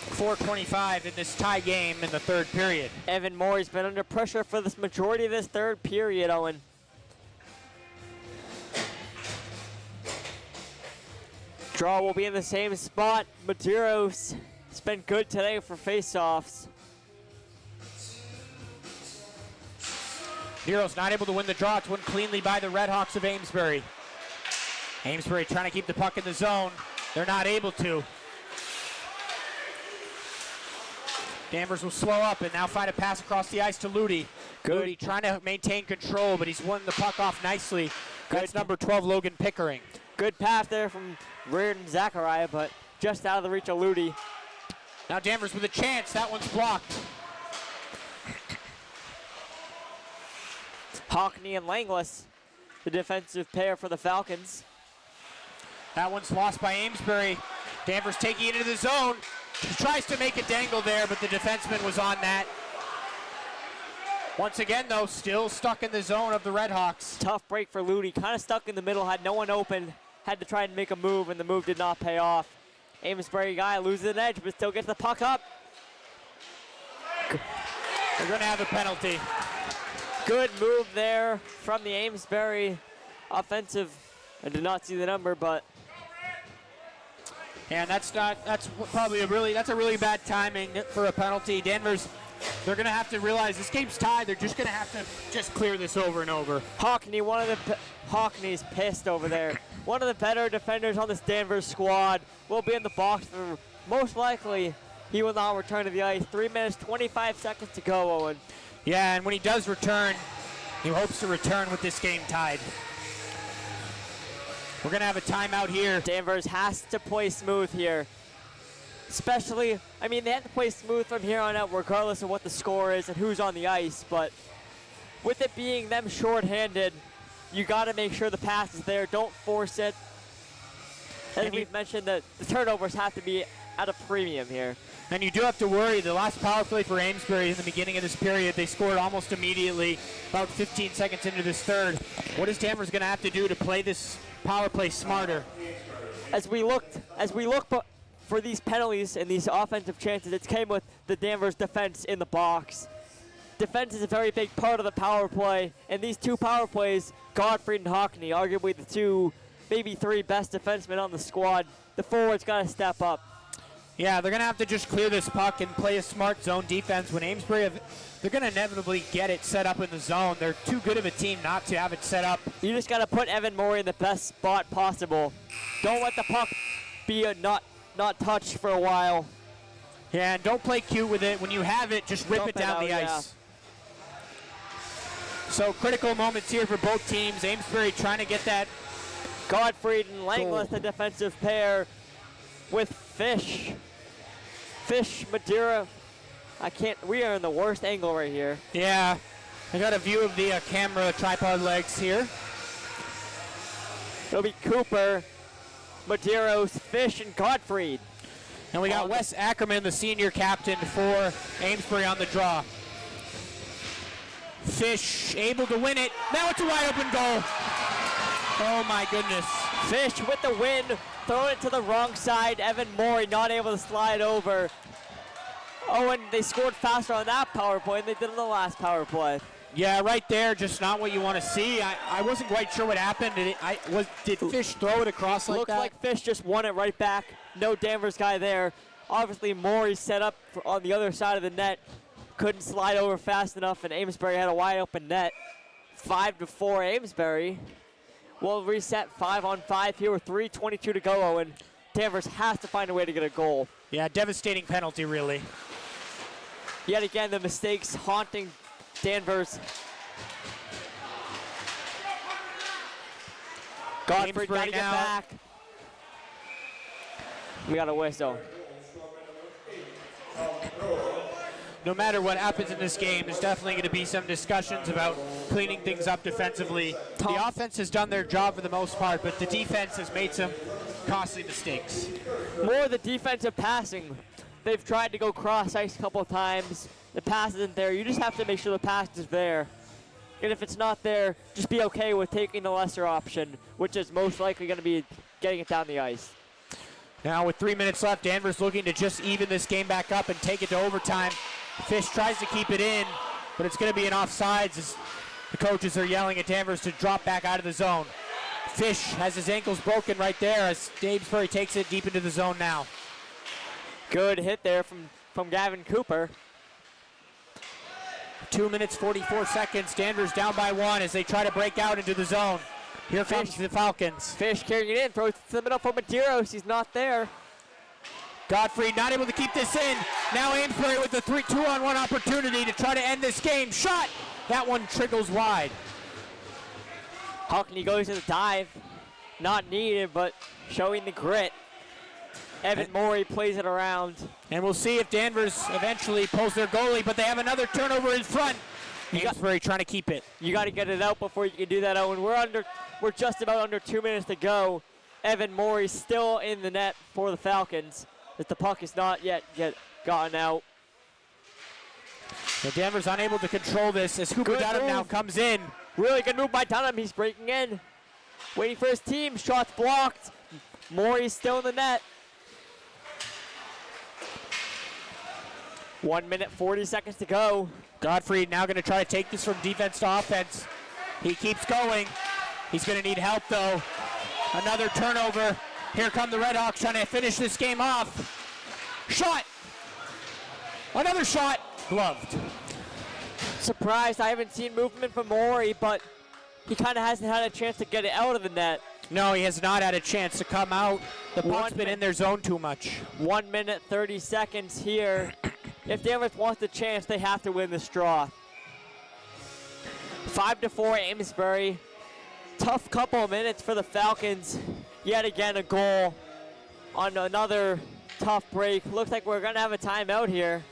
4:25 in this tie game in the third period. Evan Morey's been under pressure for this majority of this third period, Owen. Draw will be in the same spot. Maduro's has been good today for faceoffs. Nero's not able to win the draw. It's won cleanly by the Redhawks of Amesbury. Amesbury trying to keep the puck in the zone. They're not able to. Danvers will slow up and now find a pass across the ice to Ludi. Ludi trying to maintain control, but he's won the puck off nicely. That's number 12, Logan Pickering. Good pass there from Reardon Zachariah, but just out of the reach of Ludi. Now Danvers with a chance. That one's blocked. Hockney and Langlis, the defensive pair for the Falcons. That one's lost by Amesbury. Danvers taking it into the zone. He tries to make a dangle there, but the defenseman was on that. Once again, though, still stuck in the zone of the Redhawks. Tough break for Ludi. Kind of stuck in the middle, had no one open. Had to try and make a move, and the move did not pay off. Amesbury guy loses an edge, but still gets the puck up. They're going to have a penalty. Good move there from the Amesbury offensive. I did not see the number, but. And that's probably a really bad timing for a penalty. Danvers, they're going to have to realize this game's tied. They're just going to have to just clear this over and over. Hockney's pissed over there. One of the better defenders on this Danvers squad will be in the box for most likely he will not return to the ice. 3 minutes, 25 seconds to go, Owen. Yeah, and when he does return, he hopes to return with this game tied. We're going to have a timeout here. Danvers has to play smooth here. Especially, they have to play smooth from here on out regardless of what the score is and who's on the ice. But with it being them shorthanded, you got to make sure the pass is there. Don't force it. As we've mentioned, that the turnovers have to be at a premium here. And you do have to worry, the last power play for Amesbury in the beginning of this period, they scored almost immediately, about 15 seconds into this third. What is Danvers going to have to do to play this power play smarter? As we look for these penalties and these offensive chances, it came with the Danvers defense in the box. Defense is a very big part of the power play, and these two power plays, Gottfried and Hockney, arguably the two, maybe three best defensemen on the squad. The forwards got to step up. Yeah, they're going to have to just clear this puck and play a smart zone defense. When Amesbury, they're going to inevitably get it set up in the zone. They're too good of a team not to have it set up. You just got to put Evan Morey in the best spot possible. Don't let the puck be not touched for a while. Yeah, and don't play cute with it. When you have it, just rip it down the ice. Yeah. So critical moments here for both teams. Amesbury trying to get that. Gottfried and Langless, the defensive pair with Fish. Fish, Madeira. We are in the worst angle right here. Yeah, I got a view of the camera tripod legs here. It'll be Cooper, Madeiros, Fish, and Gottfried. And we got Wes Ackerman, the senior captain for Amesbury on the draw. Fish able to win it. Now it's a wide open goal. Oh my goodness. Fish with the win, throwing it to the wrong side. Evan Morey not able to slide over. Oh, and they scored faster on that power play than they did on the last power play. Yeah, right there, just not what you want to see. I wasn't quite sure what happened. Did Fish throw it across like that? Looks like Fish just won it right back. No Danvers guy there. Obviously, Morey set up on the other side of the net. Couldn't slide over fast enough, and Amesbury had a wide open net. 5-4 Amesbury. We'll reset 5-on-5 here with 3:22 to go, and Danvers has to find a way to get a goal. Yeah, devastating penalty, really. Yet again, the mistakes haunting Danvers. Gottfried got to get back. We got a whistle. No matter what happens in this game, there's definitely going to be some discussions about cleaning things up defensively. The offense has done their job for the most part, but the defense has made some costly mistakes. More the defensive passing. They've tried to go cross-ice a couple of times. The pass isn't there. You just have to make sure the pass is there. And if it's not there, just be okay with taking the lesser option, which is most likely going to be getting it down the ice. Now with 3 minutes left, Danvers looking to just even this game back up and take it to overtime. Fish tries to keep it in, but it's going to be an offsides as the coaches are yelling at Danvers to drop back out of the zone. Fish has his ankles broken right there as Amesbury takes it deep into the zone now. Good hit there from Gavin Cooper. 2 minutes, 44 seconds. Danvers down by 1 as they try to break out into the zone. Here comes the Falcons. Fish carrying it in, throws it to the middle for Madeiros. He's not there. Gottfried not able to keep this in. Now Amesbury with the 2-on-1 opportunity to try to end this game. Shot! That one trickles wide. Hockney goes to the dive. Not needed, but showing the grit. Evan Morey plays it around. And we'll see if Danvers eventually pulls their goalie, but they have another turnover in front. Amesbury trying to keep it. You got to get it out before you can do that, Owen. We're just about under 2 minutes to go. Evan Morey still in the net for the Falcons, as the puck is not yet gotten out. So Danvers unable to control this as Cooper Dunham now comes in. Really good move by Dunham. He's breaking in. Waiting for his team. Shots blocked. Morey's still in the net. 1 minute, 40 seconds to go. Gottfried now going to try to take this from defense to offense. He keeps going. He's going to need help, though. Another turnover. Here come the Redhawks trying to finish this game off. Shot! Another shot. Gloved. Surprised I haven't seen movement from Morey, but he kind of hasn't had a chance to get it out of the net. No, he has not had a chance to come out. The puck's been in their zone too much. 1 minute, 30 seconds here. If Danvers wants the chance, they have to win this draw. 5-4 Amesbury. Tough couple of minutes for the Falcons. Yet again, a goal on another tough break. Looks like we're going to have a timeout here.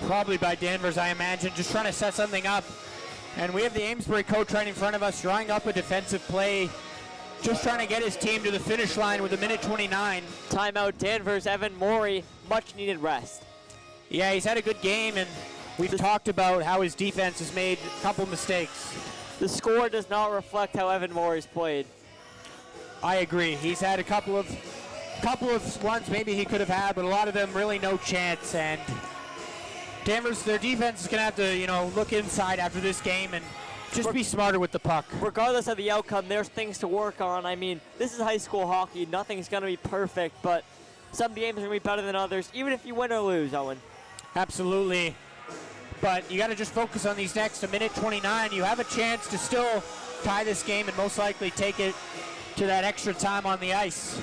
Probably by Danvers, I imagine, just trying to set something up. And we have the Amesbury coach right in front of us, drawing up a defensive play just trying to get his team to the finish line with a minute 29. Timeout Danvers, Evan Morey, much needed rest. Yeah, he's had a good game, and we've talked about how his defense has made a couple mistakes. The score does not reflect how Evan Morey's played. I agree. He's had a couple of ones maybe he could have had, but a lot of them really no chance. And Danvers, their defense is going to have to, look inside after this game and just be smarter with the puck. Regardless of the outcome, there's things to work on. I mean, this is high school hockey. Nothing's going to be perfect, but some games are going to be better than others, even if you win or lose, Owen. Absolutely. But you got to just focus on these next. A minute 29, you have a chance to still tie this game and most likely take it to that extra time on the ice.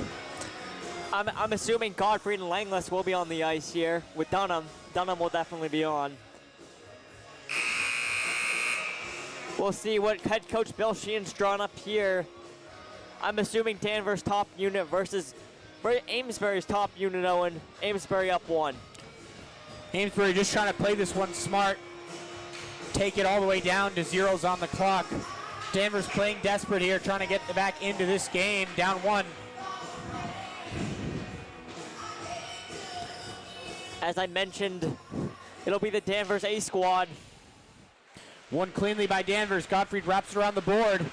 I'm assuming Gottfried and Langless will be on the ice here with Dunham. Dunham will definitely be on. We'll see what head coach Bill Sheehan's drawn up here. I'm assuming Danvers' top unit versus Amesbury's top unit, Owen. Amesbury up 1. Amesbury just trying to play this one smart. Take it all the way down to zeros on the clock. Danvers playing desperate here, trying to get back into this game, down 1. As I mentioned, it'll be the Danvers A squad. Won cleanly by Danvers. Gottfried wraps it around the board.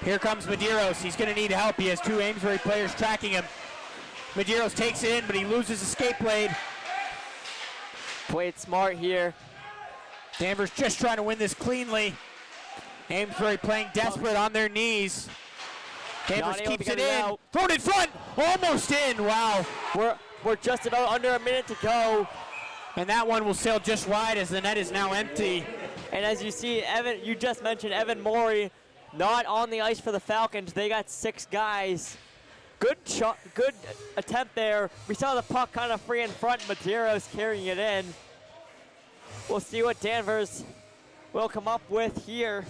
Here comes Medeiros. He's going to need help. He has 2 Amesbury players tracking him. Medeiros takes it in, but he loses escape blade. Played smart here. Danvers just trying to win this cleanly. Amesbury playing desperate on their knees. Danvers keeps it in. Thrown in front. Almost in. Wow. We're just about under a minute to go. And that one will sail just wide as the net is now empty. And as you see, Evan, you just mentioned Evan Morey not on the ice for the Falcons. They got 6 guys. Good shot, good attempt there. We saw the puck kind of free in front. Medeiros carrying it in. We'll see what Danvers will come up with here.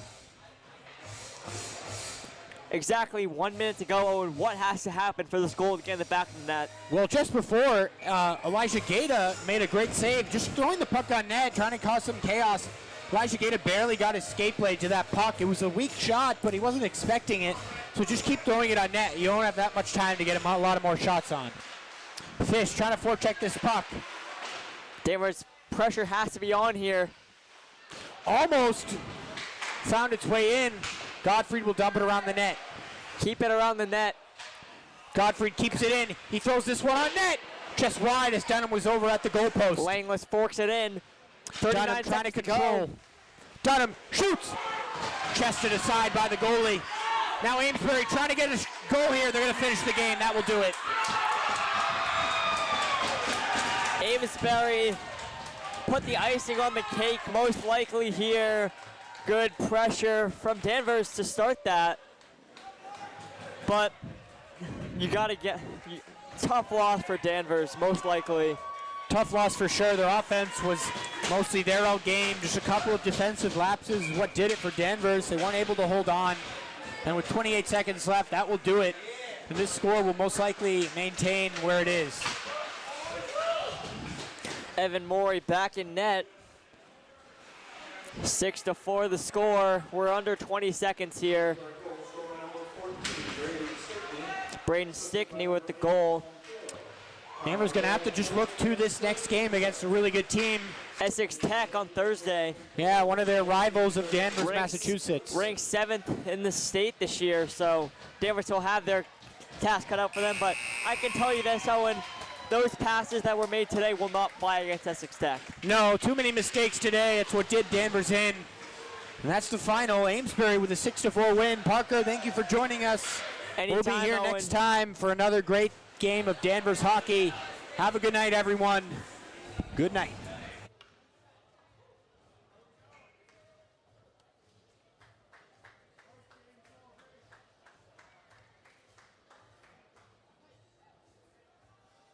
Exactly 1 minute to go, and what has to happen for this goal to get in the back of the net? Well, just before, Elijah Gaeta made a great save, just throwing the puck on net, trying to cause some chaos. Elijah Gaeta barely got his skate blade to that puck. It was a weak shot, but he wasn't expecting it. So just keep throwing it on net. You don't have that much time to get a lot of more shots on. Fish trying to forecheck this puck. Danvers' pressure has to be on here. Almost found its way in. Gottfried will dump it around the net. Keep it around the net. Gottfried keeps it in. He throws this one on net. Just wide as Dunham was over at the goalpost. Langless forks it in. 39 Dunham trying to seconds control. go. Dunham shoots. Chested aside by the goalie. Now Amesbury trying to get a goal here. They're going to finish the game. That will do it. Amesbury put the icing on the cake most likely here. Good pressure from Danvers to start that. But you got to get tough loss for Danvers, most likely. Tough loss for sure. Their offense was mostly their own game. Just a couple of defensive lapses is what did it for Danvers. They weren't able to hold on. And with 28 seconds left, that will do it. And this score will most likely maintain where it is. Evan Morey back in net. 6-4 the score. We're under 20 seconds here. Braden Stickney with the goal. Danvers going to have to just look to this next game against a really good team. Essex Tech on Thursday. Yeah, one of their rivals of Danvers, Massachusetts. Ranked 7th in the state this year, so Danvers will have their task cut out for them. But I can tell you this, Owen, those passes that were made today will not fly against Essex Tech. No, too many mistakes today. It's what did Danvers in. And that's the final. Amesbury with a 6-4 win. Parker, thank you for joining us. Anytime, we'll be here Owen. next time for another great game of Danvers hockey. Have a good night, everyone. Good night.